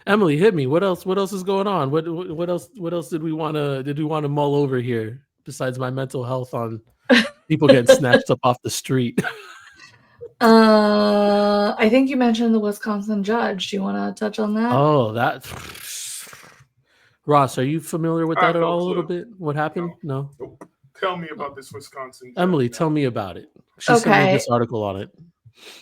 Emily, hit me. What else is going on? What else did we want to mull over here besides my mental health on people getting snatched up off the street? I think you mentioned the Wisconsin judge. Do you want to touch on that? Oh, that. Ross, are you familiar with that at all? A little bit? What happened? No. Nope. Tell me about this Wisconsin judge. Emily, tell me about it. She sent me this article on it.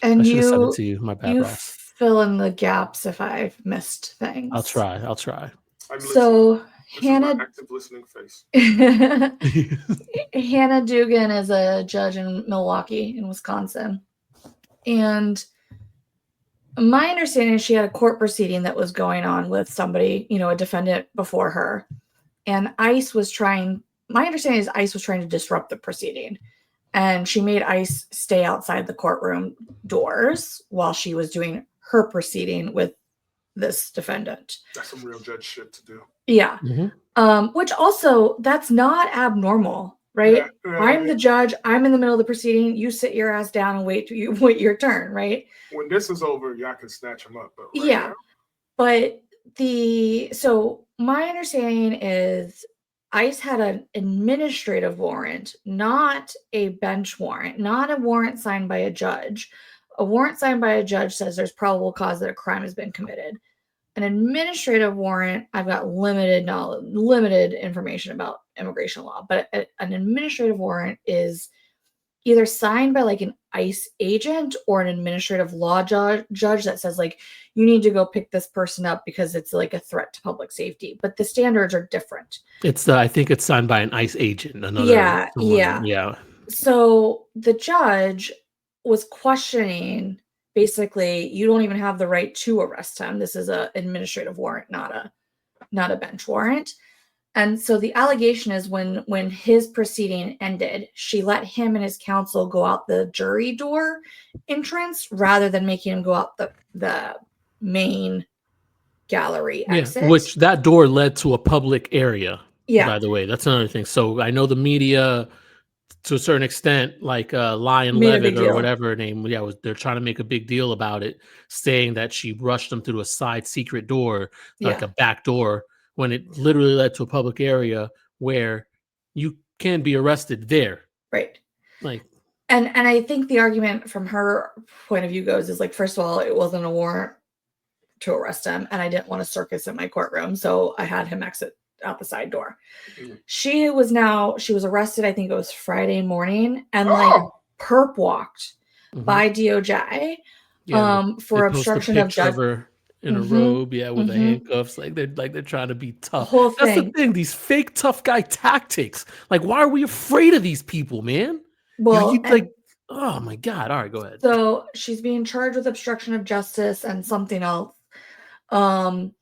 And I should have sent it to you. My bad, Ross. Fill in the gaps if I've missed things. I'll try. So Hannah, active listening face. Hannah Dugan is a judge in Milwaukee, in Wisconsin, and My understanding is she had a court proceeding that was going on with somebody, a defendant before her. And my understanding is ICE was trying to disrupt the proceeding. And she made ICE stay outside the courtroom doors while she was doing her proceeding with this defendant. That's some real judge shit to do. Yeah. Which also, that's not abnormal, right? Yeah, I'm the judge. I'm in the middle of the proceeding. You sit your ass down and wait your turn, right? When this is over, y'all can snatch him up. But yeah. But so my understanding is ICE had an administrative warrant, not a bench warrant, not a warrant signed by a judge. A warrant signed by a judge says there's probable cause that a crime has been committed. An administrative warrant, I've got limited knowledge, limited information about immigration law, but an administrative warrant is either signed by like an ICE agent or an administrative law judge that says like, you need to go pick this person up because it's like a threat to public safety. But the standards are different. I think it's signed by an ICE agent. Yeah. So the judge was questioning, basically, you don't even have the right to arrest him. This is an administrative warrant, not a bench warrant. And so the allegation is when his proceeding ended, she let him and his counsel go out the jury door entrance rather than making him go out the main gallery exit. Which that door led to a public area. Yeah. By the way, that's another thing. So I know the media, to a certain extent, like Lion Made a Levitt big or deal. whatever her name, they're trying to make a big deal about it, saying that she rushed them through a side secret door, like a back door, when it literally led to a public area where you can be arrested there. Right. Like, and I think the argument from her point of view goes is like, first of all, it wasn't a warrant to arrest him, and I didn't want a circus in my courtroom, so I had him exit out the side door. She was arrested, I think it was Friday morning, and perp walked by DOJ for obstruction of justice. In a robe, with the handcuffs, like they're trying to be tough. That's the thing, these fake tough guy tactics. Like, why are we afraid of these people, man? Well, oh my God. All right, go ahead. So she's being charged with obstruction of justice and something else. And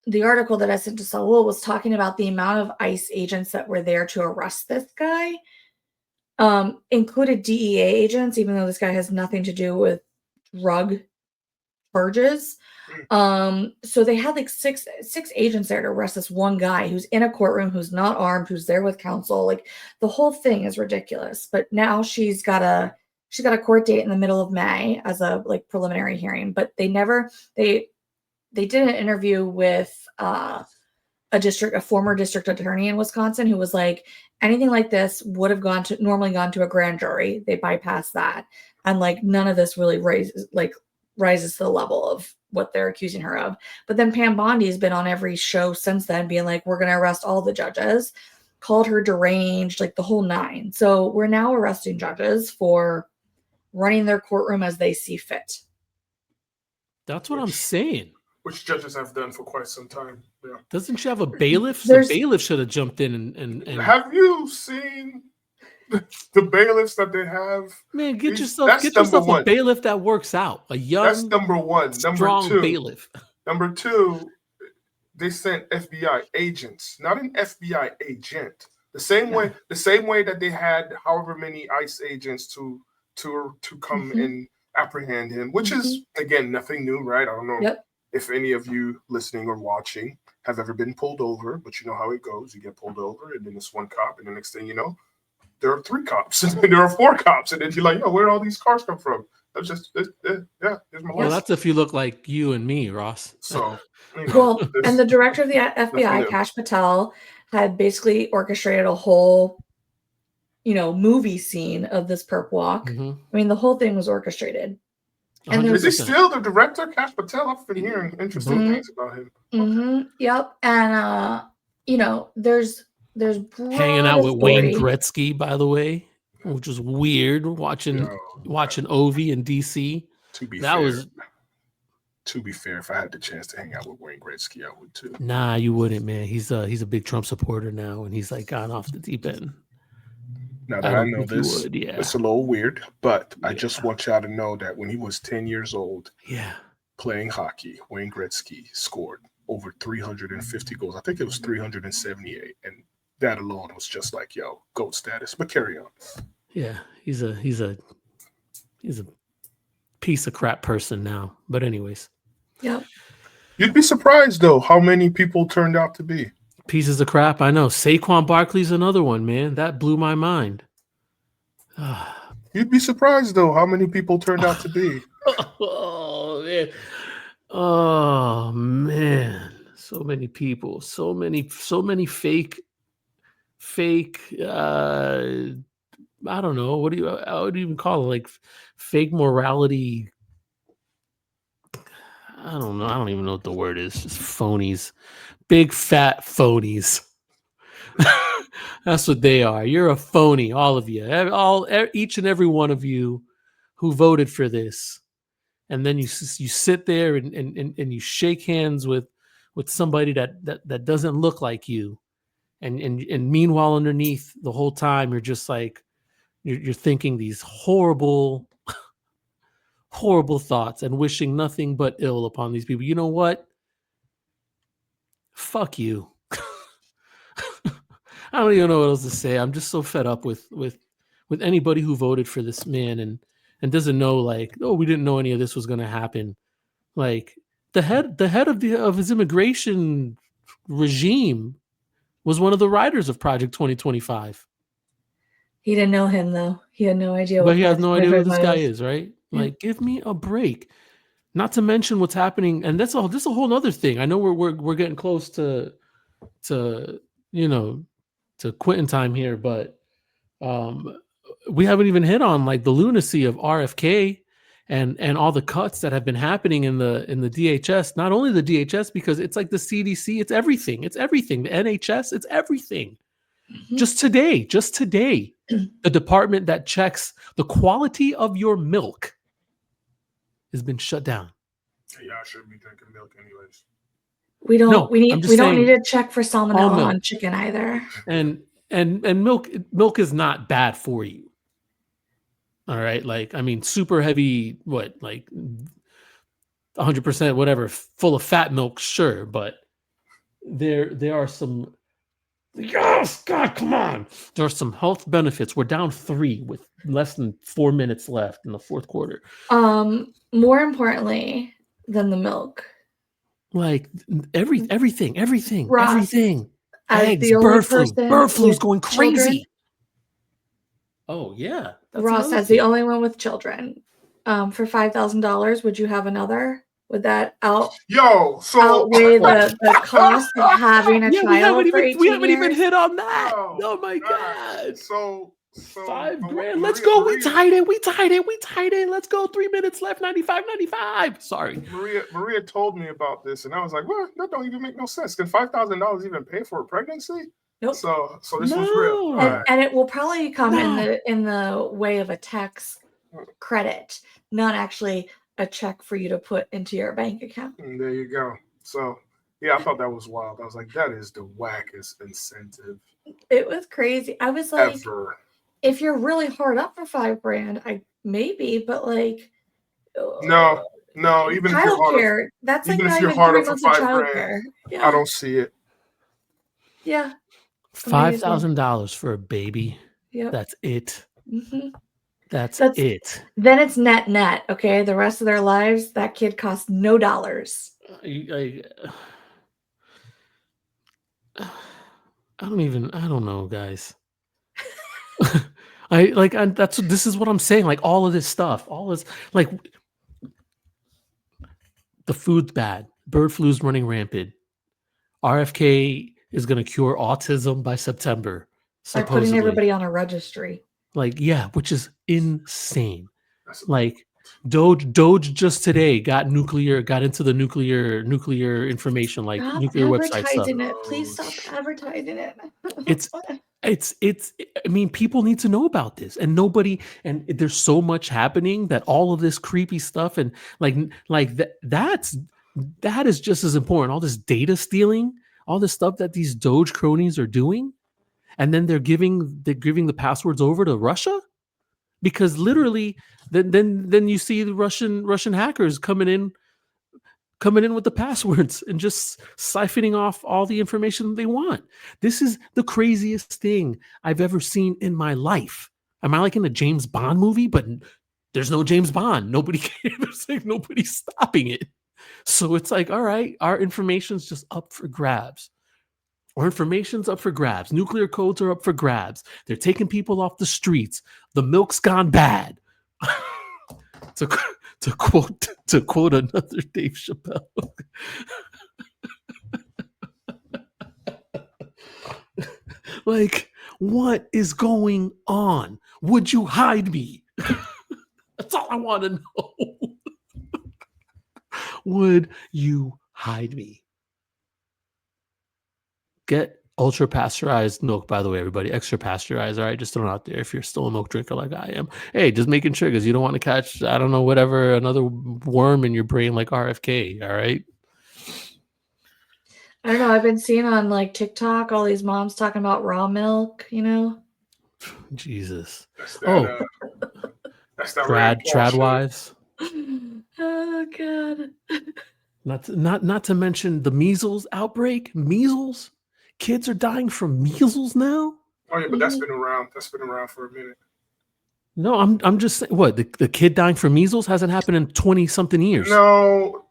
the article that I sent to Saul was talking about the amount of ICE agents that were there to arrest this guy, included DEA agents, even though this guy has nothing to do with drug charges. So they had like six agents there to arrest this one guy who's in a courtroom, who's not armed, who's there with counsel. Like, the whole thing is ridiculous. But now she's got a court date in the middle of May as a preliminary hearing. But they did an interview with a former district attorney in Wisconsin who was like, anything like this would have normally gone to a grand jury. They bypassed that, and none of this really rises to the level of what they're accusing her of. But then Pam Bondi's been on every show since then being like, we're going to arrest all the judges, called her deranged, the whole nine. So we're now arresting judges for running their courtroom as they see fit. That's what I'm saying. Which judges have done for quite some time. Yeah. Doesn't she have a bailiff? The bailiff should have jumped in and Have you seen the bailiffs that they have? Man, get yourself a bailiff that works out. A young, that's number one. Strong number two, bailiff. Number two, they sent FBI agents, not an FBI agent. The same way that they had however many ICE agents to come and apprehend him, which is again nothing new, right? I don't know if any of you listening or watching have ever been pulled over, but you know how it goes. You get pulled over, and then it's one cop, and the next thing you know, there are 3 cops, and then there are 4 cops, and then you're like, "Oh, where do all these cars come from?" That's just, here's my well, that's if you look like you and me, Ross. So, and the director of the FBI, Kash Patel, had basically orchestrated a whole, movie scene of this perp walk. I mean, the whole thing was orchestrated. And is he still the director, Kash Patel? I've been hearing interesting things about him. Yep. And there's hanging out with Wayne Gretzky, by the way, which was weird. Watching Ovi in DC. To be fair, if I had the chance to hang out with Wayne Gretzky, I would too. Nah, you wouldn't, man. He's a big Trump supporter now, and he's gone off the deep end. Now I that I don't know think you this, would. Yeah. it's a little weird, but I just Yeah. want y'all to know that when he was 10 years old Yeah. playing hockey, Wayne Gretzky scored over 350 goals. I think it was 378. And that alone was just like, yo, GOAT status. But carry on. Yeah. He's a piece of crap person now. But anyways, Yep. You'd be surprised, though, how many people turned out to be. pieces of crap. I know. Saquon Barkley's another one, man. That blew my mind. You'd be surprised, though, how many people turned out to be. Oh man. Oh man. So many people. So many fake I don't know. What do you even call it? Like fake morality. I don't know. I don't even know what the word is. Just phonies. Big fat phonies. That's what they are. You're a phony, all of you. Each and every one of you who voted for this. And then you sit there and you shake hands with somebody that doesn't look like you. And meanwhile, underneath the whole time, you're just like, you're thinking these horrible, horrible thoughts and wishing nothing but ill upon these people. You know what? Fuck you. I don't even know what else to say. I'm just so fed up with anybody who voted for this man and doesn't know, like, oh, we didn't know any of this was going to happen. Like the head of his immigration regime was one of the writers of Project 2025. He didn't know him though. He had no idea. But he has no idea who this guy was. is, right? Yeah. Like, give me a break. Not to mention what's happening, and this is a whole other thing. I know we're getting close to to quitting time here, but we haven't even hit on like the lunacy of RFK and all the cuts that have been happening in the DHS. Not only the DHS, because it's like the CDC, it's everything. It's everything. The NHS, it's everything. Mhm. Just today, the department that checks the quality of your milk has been shut down. Yeah, I shouldn't be drinking milk anyways. We don't. No, we I'm need. just We don't saying, need to check for all salmonella milk. on chicken either. And milk is not bad for you. All right, like I mean, super heavy, like 100% whatever, full of fat milk, sure, but there are some. Yes, God, come on! There are some health benefits. We're down 3 with less than 4 minutes left in the fourth quarter. More importantly than the milk, Like everything, Ross, everything. as Eggs, the only bird flu's with going crazy. children, Oh yeah, that's Ross, another as the thing. only one with children, for $5,000, would you have another? Would that Yo, so outweigh the cost of having a Yeah, child for 18 we haven't even years? hit on that. Yo, Oh my God. So $5 grand. Maria- Let's go. We Maria- tied it. Let's go. 3 minutes left. 95. Sorry. Maria told me about this, and I was like, "Well, that don't even make no sense. Can $5,000 even pay for a pregnancy?" Nope. So this was real. No. All right. And it will probably come No. in the way of a tax credit, not actually a check for you to put into your bank account. And there you go. So yeah, I thought that was wild. I was like, that is the wackest incentive It was crazy. I was like, ever. if you're really hard up for $5 grand, maybe, but like, No, even if you're hard, childcare, that's like even if not you're even hard 3 up for months of $5 grand, childcare. Yeah. I don't see it. Yeah. $5,000 for a baby. Yep. That's it. Mhm. That's That's- it. Then it's net. Okay. The rest of their lives, that kid costs no dollars. I don't know, guys. This is what I'm saying. Like all of this stuff, all this, like the food's bad. Bird flu's running rampant. RFK is going to cure autism by September. By Supposedly. putting everybody on a registry. Like, yeah, which is insane. Like Doge just today got into the nuclear information, like Stop nuclear website stuff. advertising it. Please stop advertising it. It's I mean, people need to know about this, and there's so much happening that all of this creepy stuff and that is just as important. All this data stealing, all this stuff that these Doge cronies are doing, and then they're giving the passwords over to Russia, because literally then you see the Russian hackers coming in with the passwords and just siphoning off all the information they want. This is the craziest thing I've ever seen in my life. Am I like in a James Bond movie? But there's no James Bond. Nobody cares. Like, nobody's stopping it. So it's like, all right, our information's just up for grabs. Our information's up for grabs. Nuclear codes are up for grabs. They're taking people off the streets. The milk's gone bad. To quote another Dave Chappelle. Like, what is going on? Would you hide me? That's all I want to know. Would you hide me? Get ultra pasteurized milk, by the way, everybody. Extra pasteurized, all right? Just throw it out there if you're still a milk drinker like I am. Hey, just making sure, because you don't want to catch, I don't know, whatever, another worm in your brain like RFK, all right? I don't know. I've been seeing on like TikTok all these moms talking about raw milk, you know? Jesus. That's that, that's that trad wives. Oh, God. Not to mention the measles outbreak. Measles? Kids are dying from measles now? Oh yeah, but that's been around. That's been around for a minute. No, I'm just saying. What, the kid dying from measles hasn't happened in 20 something years? No,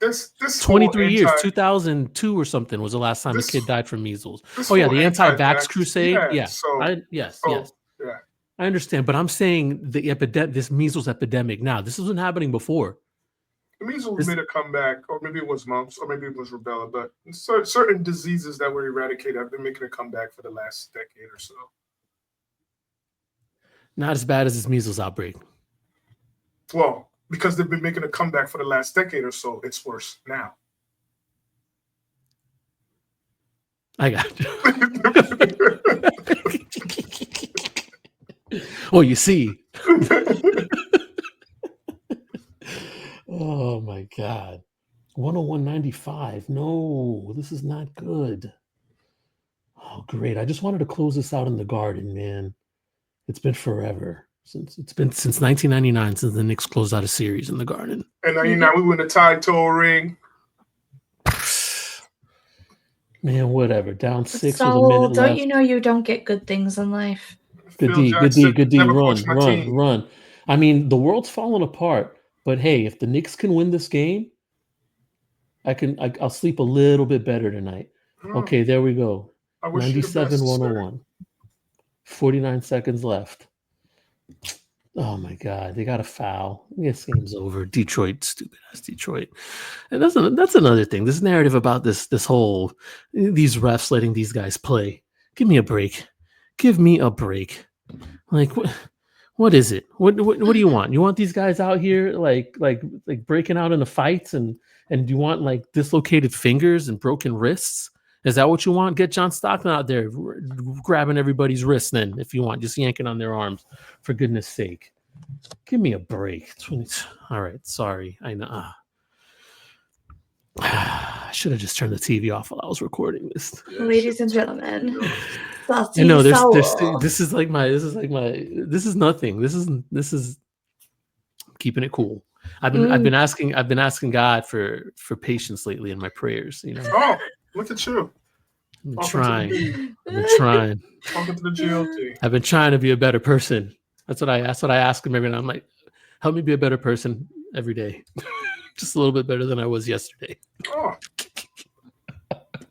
this 23 years. 2002 or something was the last time a kid died from measles. Oh yeah, the anti-vax crusade. Yeah, yes. Yeah, I understand, but I'm saying this measles epidemic now. This wasn't happening before. The measles made a comeback, or maybe it was mumps, or maybe it was rubella. But certain diseases that were eradicated have been making a comeback for the last decade or so. Not as bad as this measles outbreak. Well, because they've been making a comeback for the last decade or so, it's worse now. I got you. Well, you see. Oh my God. 101.95. No, this is not good. Oh, great. I just wanted to close this out in the Garden, man. It's been forever. Since 1999 since the Knicks closed out a series in the Garden. And 99, we win a title ring. Man, whatever. Down 6 Saul, with a minute don't left. you know you don't get good things in life? Good D. Run. I mean, the world's falling apart, but hey, if the Knicks can win this game, I'll sleep a little bit better tonight. Okay, there we go. 97-101. 49 seconds left. Oh my God, they got a foul. This game's over. Detroit, stupid ass Detroit. And that's another thing. This narrative about these refs letting these guys play. Give me a break. Like what is it? What do you want? You want these guys out here like breaking out into fights and you want like dislocated fingers and broken wrists? Is that what you want? Get John Stockton out there grabbing everybody's wrists then, if you want, just yanking on their arms, for goodness sake. Give me a break. All right, sorry. I know. I should have just turned the TV off while I was recording this. Ladies and gentlemen, I know this is nothing. This is keeping it cool. I've been asking God for patience lately in my prayers, you know. Oh, look at you. I've been trying. Talking to the GLT. I've been trying to be a better person. That's what I ask him every night. I'm like, help me be a better person every day. Just a little bit better than I was yesterday. Oh.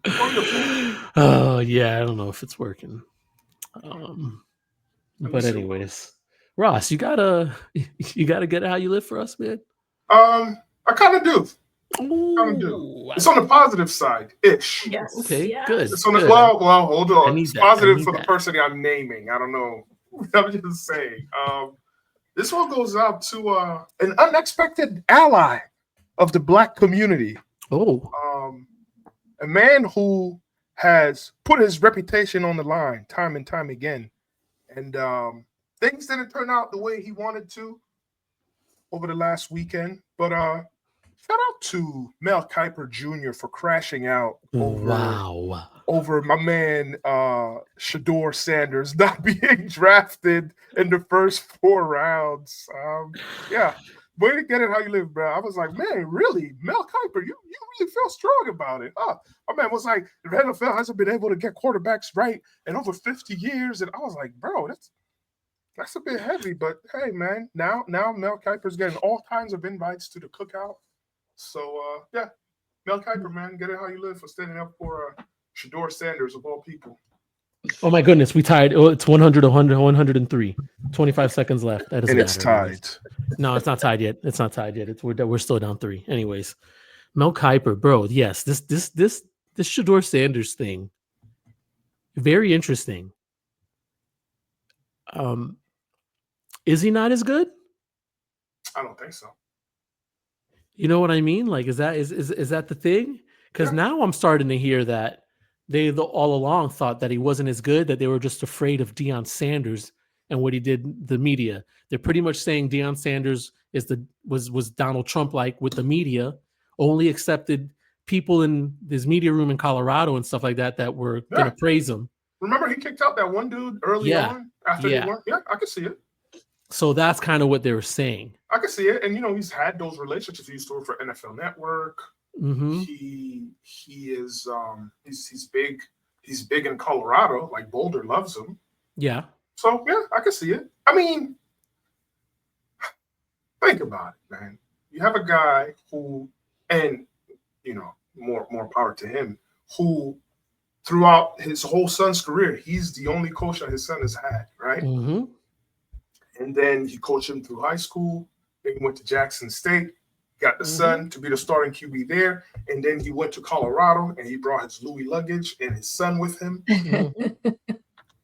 Wonderful. Oh yeah, I don't know if it's working. But anyways, Ross, you gotta get how you live for us, man. I kind of do. It's on the positive side, ish. Yes. Okay. Yes. Good. It's on the well. Hold on. It's positive for the that. person I'm naming. I don't know. I'm just saying. This one goes out to an unexpected ally of the Black community. Oh. A man who has put his reputation on the line time and time again, and things didn't turn out the way he wanted to over the last weekend. But Shout out to Mel Kiper Jr. for crashing out Wow. over my man Shador Sanders not being drafted in the first 4 rounds. Yeah, way to get it how you live, bro. I was like, man, really, Mel Kiper, you really feel strong about it. My man was like, the NFL hasn't been able to get quarterbacks right in over 50 years, and I was like, bro, that's a bit heavy. But hey, man, now Mel Kiper's getting all kinds of invites to the cookout. So yeah, Mel Kiper, man, get it how you live for standing up for Shador Sanders of all people. Oh my goodness, we tied. Oh, it's 100, 100, 103. 25 seconds left. That doesn't And it's matter. tied. No, it's not tied yet. It's not tied yet. We're still down 3. Anyways, Mel Kiper, bro. Yes, this Shador Sanders thing, very interesting. Is he not as good? I don't think so. You know what I mean? Like, is that the thing? Because now I'm starting to hear that they all along thought that he wasn't as good, that they were just afraid of Deion Sanders and what he did the media. They're pretty much saying Deion Sanders was Donald Trump like with the media, only accepted people in his media room in Colorado and stuff like that were gonna praise him. Remember he kicked out that one dude early on after he won? Yeah, I can see it. So that's kind of what they were saying. I can see it. And he's had those relationships. He used to work for NFL Network. Mm-hmm. He is he's big in Colorado. Like Boulder loves him. Yeah. So yeah, I can see it. I mean, think about it, man. You have a guy who, and more power to him, who throughout his whole son's career, he's the only coach that his son has had, right? Mm-hmm. And then he coached him through high school. Then he went to Jackson State, got the son to be the starting QB there. And then he went to Colorado and he brought his Louis luggage and his son with him.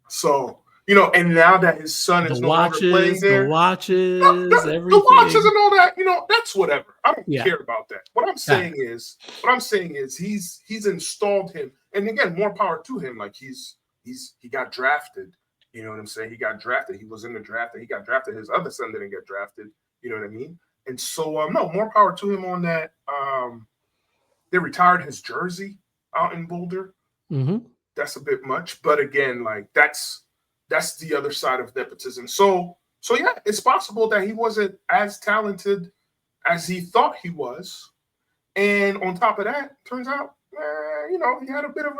So, and now that his son is no longer playing there. The watches, everything. The watches and all that, that's whatever. I don't care about that. What I'm saying is he's installed him. And again, more power to him. Like he got drafted. You know what I'm saying? He got drafted. He was in the draft and he got drafted. His other son didn't get drafted. You know what I mean? And so, no, more power to him on that. They retired his jersey out in Boulder. Mm-hmm. That's a bit much. But again, like that's the other side of nepotism. So yeah, it's possible that he wasn't as talented as he thought he was. And on top of that, turns out, he had a bit of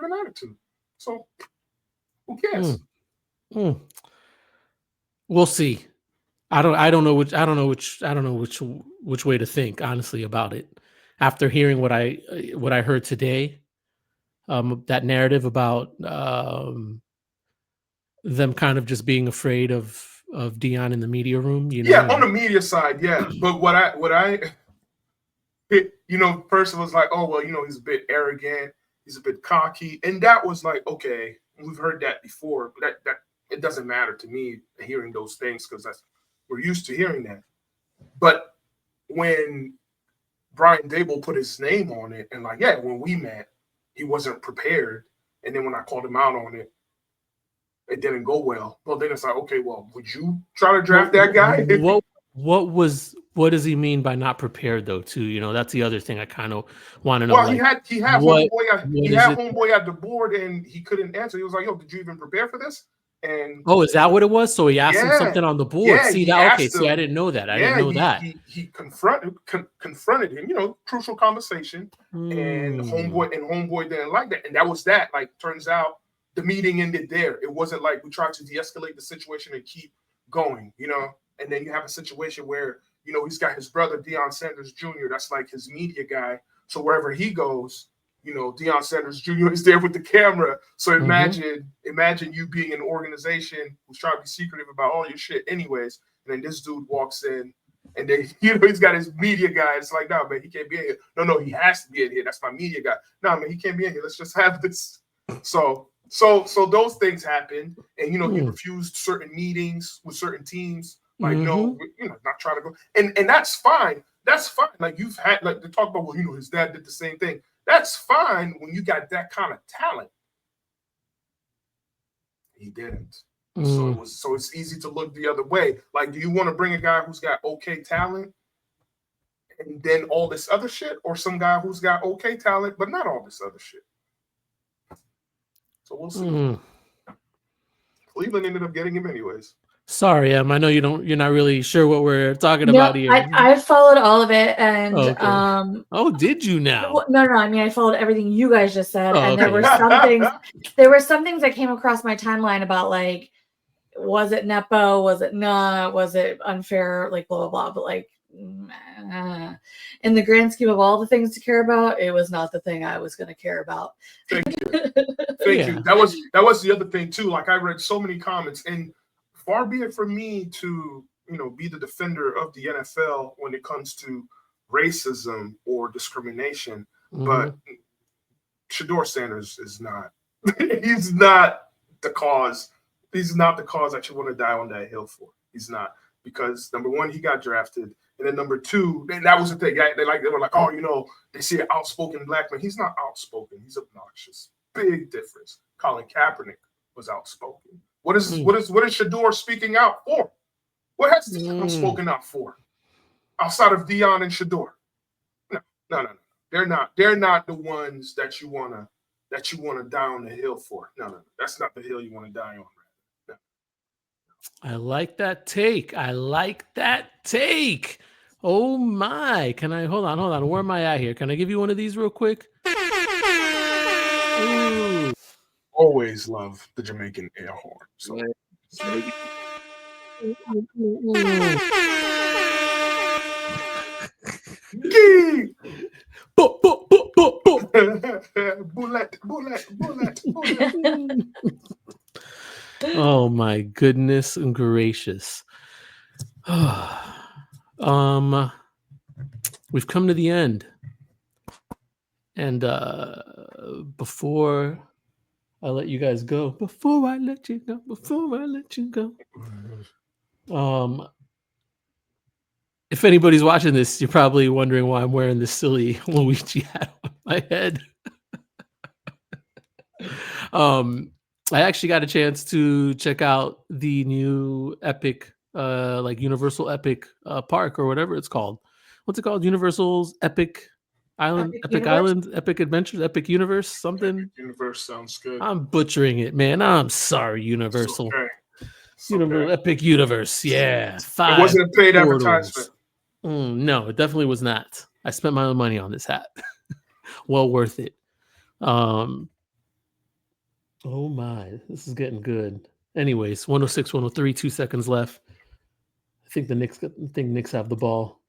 an attitude. So who cares? We'll see. I don't know which way to think, honestly, about it. After hearing what I heard today, that narrative about them kind of just being afraid of Deion in the media room, Yeah, on the media side, yeah. But what I first it was like, oh well, he's a bit arrogant, he's a bit cocky, and that was like, okay, we've heard that before, but that it doesn't matter to me hearing those things because we're used to hearing that. But when Brian Dable put his name on it, and like, yeah, when we met, he wasn't prepared, and then when I called him out on it, it didn't go well. Well, then it's like, okay, well, would you try to draft that guy? What does he mean by not prepared though? Too, that's the other thing I kind of want to know. Well, he had homeboy at the board and he couldn't answer. He was like, "Yo, did you even prepare for this?" And is that what it was? So he asked him something on the board. Yeah, See that? Okay, see, I didn't know that. I didn't know that. He confronted him. Crucial conversation, and homeboy didn't like that, and that was that. Like, turns out the meeting ended there. It wasn't like we tried to de-escalate the situation and keep going. And then you have a situation where he's got his brother Deion Sanders Jr. That's like his media guy. So wherever he goes, Deion Sanders Jr. is there with the camera. So imagine you being an organization who's trying to be secretive about all your shit anyways. And then this dude walks in and then, he's got his media guy. It's like, no, man, he can't be in here. No, he has to be in here. That's my media guy. No, man, he can't be in here. Let's just have this. So those things happen. And, he refused certain meetings with certain teams. Like, no, not trying to go. And that's fine. That's fine. Like, you've had, like, to talk about, well, his dad did the same thing. That's fine when you got that kind of talent. He didn't. So it's easy to look the other way. Like, do you want to bring a guy who's got okay talent and then all this other shit, or some guy who's got okay talent but not all this other shit. So we'll see. Cleveland ended up getting him anyways. Sorry, I know you're not really sure what we're talking No, about here. I followed all of it, and Okay. Oh, did you now? No. I mean, I followed everything you guys just said, Oh, and there were some things. There were some things that came across my timeline about like, was it nepo? Was it not? Was it unfair? Like blah blah blah. But like, in the grand scheme of all the things to care about, it was not the thing I was going to care about. Thank you. Thank you. That was the other thing too. Like I read so many comments, and far be it from me to, be the defender of the NFL when it comes to racism or discrimination, but Shedeur Sanders is not. He's not the cause. He's not the cause that you want to die on that hill for. He's not, because number one, he got drafted, and then number two, and that was the thing. They were like, oh, they see an outspoken black man. He's not outspoken. He's obnoxious. Big difference. Colin Kaepernick was outspoken. What is Shedeur speaking out for? What has he spoken out for outside of Deion and Shedeur? No. They're not the ones that you wanna die on the hill for. No. That's not the hill you want to die on. No. I like that take. Oh my! Can I hold on? Where am I at here? Can I give you one of these real quick? Ooh. Always love the Jamaican air horn. So. Bullet. Oh my goodness gracious. We've come to the end. And before I let you guys go, if anybody's watching this, you're probably wondering why I'm wearing this silly Luigi hat on my head. I actually got a chance to check out the new Epic, like Universal Epic Park or whatever it's called. What's it called? Universal's Epic Island, Epic Island, Epic Adventures, Epic Universe, something. Epic Universe sounds good. I'm butchering it, man. I'm sorry, Universal. It's okay. Epic Universe, yeah. It wasn't a paid advertisement. No, it definitely was not. I spent my own money on this hat. Well worth it. Oh my, this is getting good. Anyways, 106, 103, 2 seconds left. I think Knicks have the ball.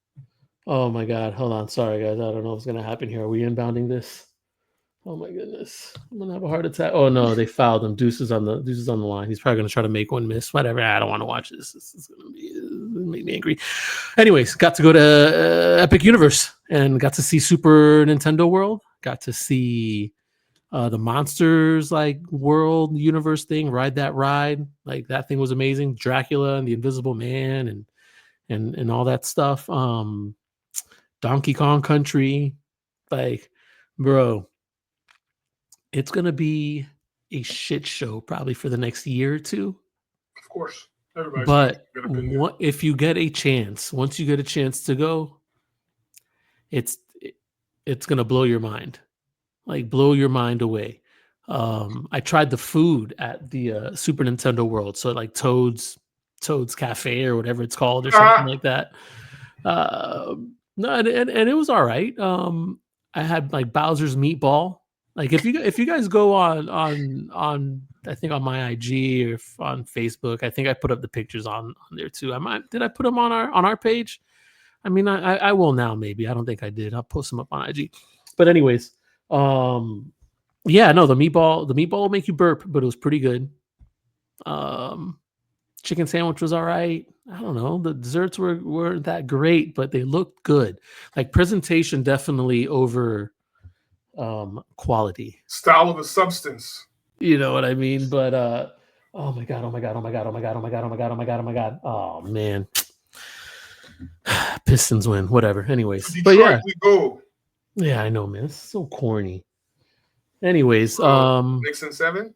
Oh my God, hold on. Sorry guys, I don't know what's gonna happen here. Are we inbounding this? Oh my goodness, I'm gonna have a heart attack. Oh no, they fouled him. Deuce is on the line. He's probably gonna try to make one miss. Whatever. I don't want to watch this. This is gonna make me angry. Anyways, got to go to Epic Universe and got to see Super Nintendo World. Got to see the Monsters like World Universe thing. Ride that ride. Like that thing was amazing. Dracula and the Invisible Man and all that stuff. Donkey Kong Country. Like, bro. It's going to be a shit show probably for the next year or two. Of course. But if you get a chance, once you get a chance to go, it's going to blow your mind. Like blow your mind away. I tried the food at the Super Nintendo World. So like Toad's Cafe or whatever it's called or something like that. No, and it was all right. I had like Bowser's Meatball. Like if you guys go on I think on my IG or on Facebook, I think I put up the pictures on there too. Did I put them on our page? I mean, I will now maybe. I don't think I did. I'll post them up on IG. But anyways, yeah, no, the meatball will make you burp, but it was pretty good. Chicken sandwich was all right. I don't know. The desserts weren't that great, but they looked good. Like presentation definitely over quality. Style of a substance. You know what I mean? But oh my god. Oh man. Pistons win, whatever. Anyways. Detroit, but yeah. We go. Yeah, I know, man. It's so corny. Anyways, Knicks in 7?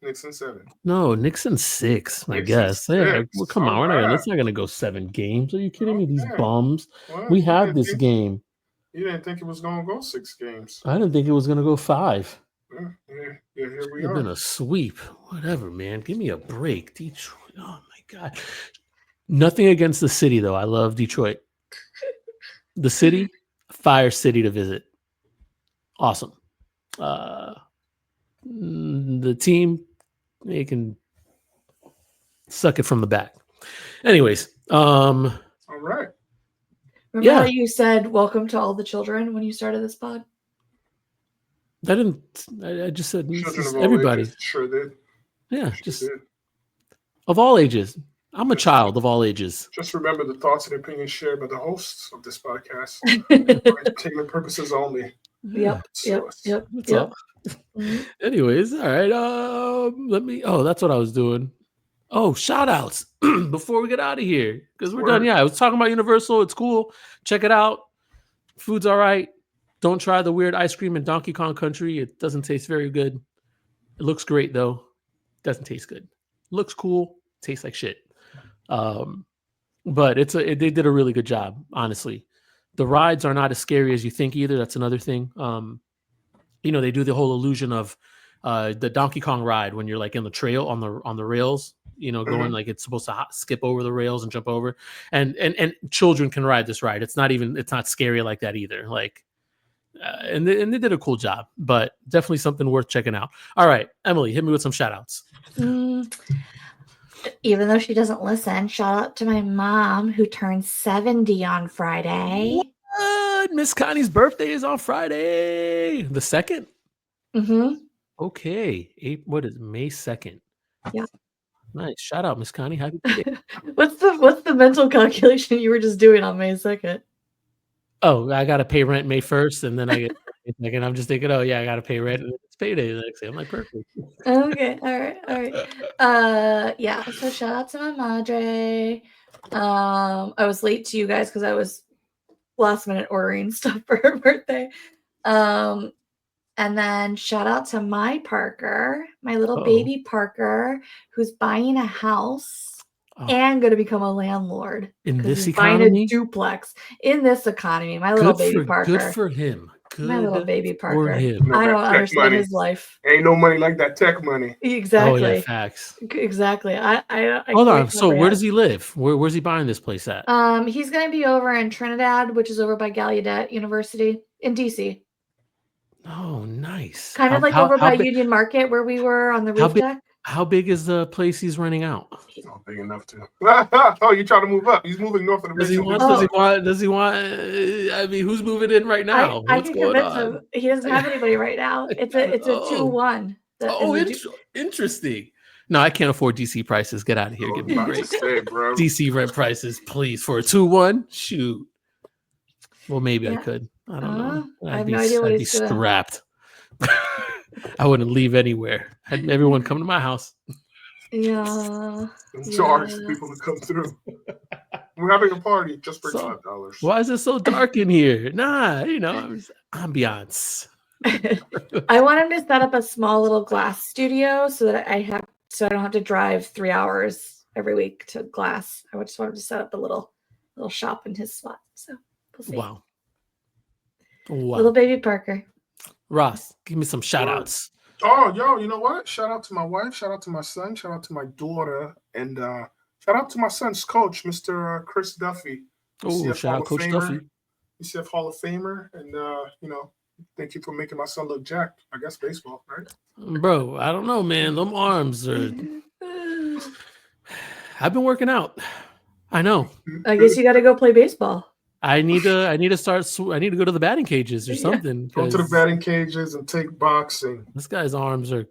No, Knicks in 6, I guess. Yeah, well, come on, it's not gonna go 7 games. Are you kidding me? These bums. We have this game. You didn't think it was going to go 6 games. I didn't think it was going to go 5. Yeah, here we It's are. been a sweep. Whatever, man. Give me a break. Detroit. Oh, my God. Nothing against the city, though. I love Detroit. The city, fire city to visit. Awesome. The team, they can suck it from the back. Anyways, All right. Remember how Yeah. you said welcome to all the children when you started this pod? I just said this Children is of all everybody. ages. Sure did. Yeah, Sure just did. of all ages. I'm a child of all ages. Just remember the thoughts and opinions shared by the hosts of this podcast for entertainment purposes only. Yep. Source. That's all. Mhm. Anyways, all right. That's what I was doing. Oh, shout outs before we get out of here. Because we're done. Word. Yeah, I was talking about Universal. It's cool. Check it out. Food's all right. Don't try the weird ice cream in Donkey Kong Country. It doesn't taste very good. It looks great though. Doesn't taste good. Looks cool. Tastes like shit. But they did a really good job, honestly. The rides are not as scary as you think either. That's another thing. They do the whole illusion of the Donkey Kong ride when you're like in the trail on the rails, going like it's supposed to skip over the rails and jump over, and children can ride this ride. It's not scary like that either. Like, and they did a cool job, but definitely something worth checking out. All right, Emily, hit me with some shout outs. Even though she doesn't listen, shout out to my mom who turned 70 on Friday. What? Miss Connie's birthday is on Friday, the 2nd. Mm-hmm. Okay, what is May 2nd? Yeah. Nice. Shout out, Miss Connie. Happy birthday. What's the mental calculation you were just doing on May 2nd? Oh, I gotta pay rent May 1st, and then I get and I'm just thinking, oh yeah, I gotta pay rent, and it's payday the next day. I'm like, perfect. Okay, all right. Yeah. So shout out to my madre. I was late to you guys because I was last minute ordering stuff for her birthday. And then shout out to my Parker, my little baby Parker, who's buying a house and going to become a landlord in this he's economy. Buying a duplex in this economy. My little baby Parker. Good for him. My little baby Parker. Him. I don't understand his life. Ain't no money like that tech money. Exactly. Oh yeah, facts. Exactly. I hold on. So where does he live? Where's he buying this place at? He's going to be over in Trinidad, which is over by Gallaudet University in DC. Oh, nice. Kind of like over by Union Market where we were on the roof deck. How big is the place he's renting out? Not big enough to. Oh, you trying to move up? He's moving north of the. Does he want? I mean, who's moving in right now? I can convince him. He doesn't have anybody right now. It's a 2-1. Interesting. No, I can't afford DC prices. Get out of here. Give me a break. DC rent prices, please, for a 2-1. Shoot. Well, maybe I could. I don't know. I have no idea what he's I'd be strapped. I wouldn't leave anywhere. I'd everyone come to my house. Yeah. Charge people to come through. We're having a party just for $5. Why is it so dark in here? Nah, ambiance. I want him to set up a small little glass studio so that I don't have to drive 3 hours every week to glass. I just want him to set up a little shop in his spot. So we'll see. Wow. Little baby Parker. Ross, give me some shout outs. Oh, yo, you know what? Shout out to my wife, shout out to my son, shout out to my daughter, and shout out to my son's coach, Mr. Chris Duffy. Oh, shout out Coach Duffy. UCF Hall of Famer, and thank you for making my son look jacked. I guess baseball, right? Bro, I don't know, man. Them arms are. I've been working out. I know. I guess you got to go play baseball. I need to start. I need to go to the batting cages or something. Go to the batting cages and take boxing. This guy's arms are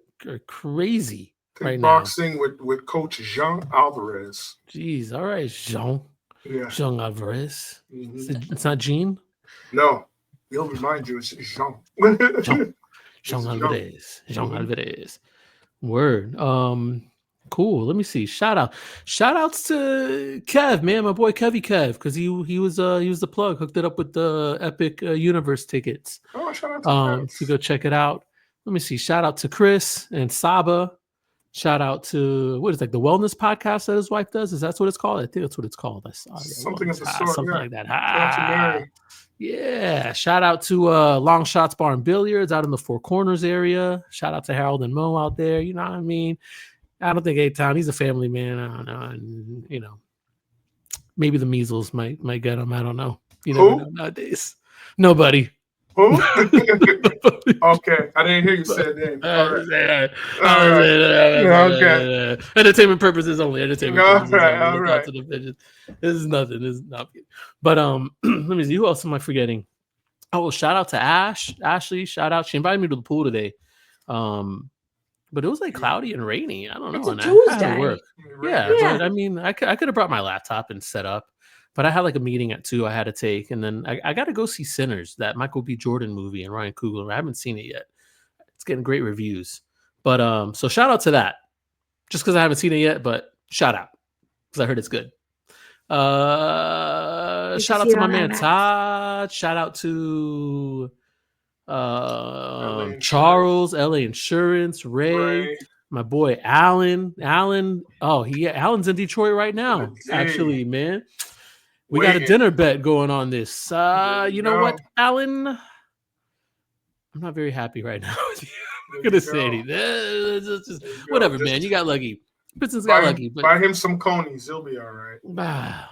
crazy take boxing now. with Coach Jean Alvarez. Jeez, all right, Jean. Yeah, Jean Alvarez. Mm-hmm. It's not Jean. No, he'll remind you it's Jean. Jean Alvarez. Jean Alvarez. Word. Cool. Let me see. Shout outs to Kev, man, my boy Kev, because he was the plug, hooked it up with the Epic Universe tickets. Oh, shout out to Kev. So go check it out. Let me see. Shout out to Chris and Saba. Shout out to what is like the wellness podcast that his wife does. Is that what it's called? I think that's what it's called. Something of the sort. Something like that. Yeah, shout out to Long Shots Bar and Billiards out in the Four Corners area. Shout out to Harold and Mo out there. You know what I mean? I don't think A-Town, he's a family man. I don't know. And, you know, maybe the measles might get him. I don't know. You never know nowadays. Nobody. Who? Okay, I didn't hear you say that. All right. Okay. Entertainment purposes only. Entertainment purposes only. All right. This is nothing. This is not. But let me see. Who else am I forgetting? Oh, shout out to Ashley. Shout out. She invited me to the pool today. But it was like cloudy and rainy. I don't know. It's a and Tuesday. I had to work. Yeah, Yeah. but I mean, I could have brought my laptop and set up. But I had like a meeting at 2 I had to take. And then I got to go see Sinners, that Michael B. Jordan movie, and Ryan Coogler. I haven't seen it yet. It's getting great reviews. But so shout out to that. Just because I haven't seen it yet, but shout out. Because I heard it's good. Shout out to my man Todd. Shout out to Charles, LA Insurance, Ray. My boy Alan. Alan's in Detroit right now. Actually, man. We got a dinner bet going on this. You know what, Alan? I'm not very happy right now with you. I'm not gonna say anything. It's just, whatever, man. You got lucky. Pistons got lucky. But buy him some conies. He'll be all right.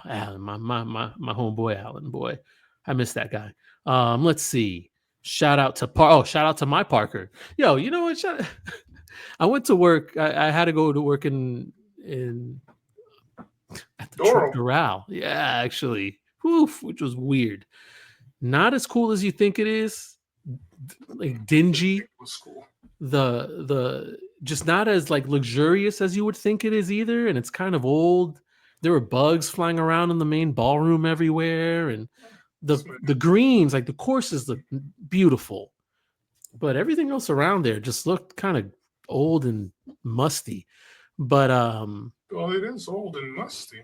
Alan, my homeboy, Alan, boy. I miss that guy. Let's see. Shout out to my Parker. Yo, you know what? I went to work. I had to go to work in at the Truck Doral. Yeah, actually. Oof, which was weird. Not as cool as you think it is. Like dingy. The just not as like luxurious as you would think it is either. And it's kind of old. There were bugs flying around in the main ballroom everywhere. And the greens, like the courses look beautiful. But everything else around there just looked kind of old and musty. But well, it is old and musty.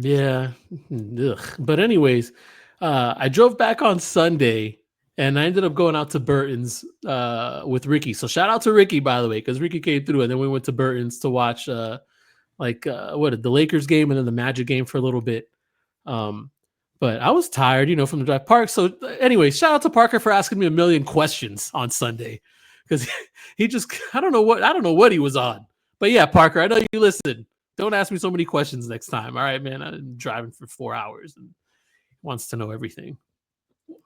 Yeah. Ugh. But anyways, I drove back on Sunday and I ended up going out to Burton's with Ricky. So shout out to Ricky, by the way, because Ricky came through and then we went to Burton's to watch the Lakers game and then the Magic game for a little bit. But I was tired, from the drive park. So anyway, shout out to Parker for asking me a million questions on Sunday. Because he just I don't know what he was on. But yeah, Parker, I know you listen. Don't ask me so many questions next time. All right, man. I'm driving for 4 hours and wants to know everything.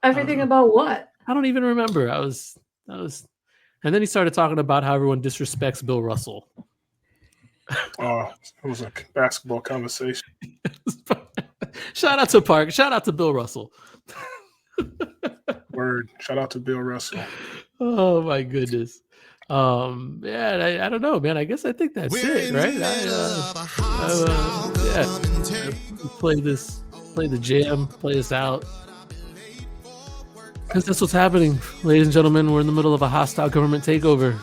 Everything about what? I don't even remember. I was and then he started talking about how everyone disrespects Bill Russell. Oh, it was a basketball conversation. Shout out to Parker. Shout out to Bill Russell. Word. Shout out to Bill Russell. Oh my goodness. Yeah, I don't know, man. I think that's it, right? Play the jam, play us out. Because that's what's happening, ladies and gentlemen. We're in the middle of a hostile government takeover.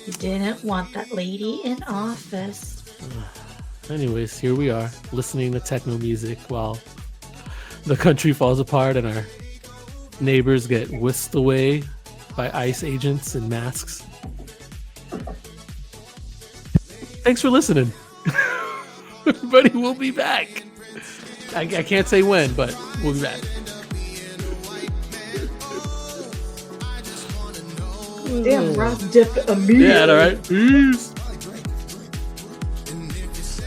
You didn't want that lady in office. Anyways, here we are, listening to techno music while the country falls apart and our neighbors get whisked away by ICE agents in masks. Thanks for listening. Everybody, we'll be back. I can't say when, but we'll be back. Damn, Ross dipped immediately. Yeah, all right. Peace.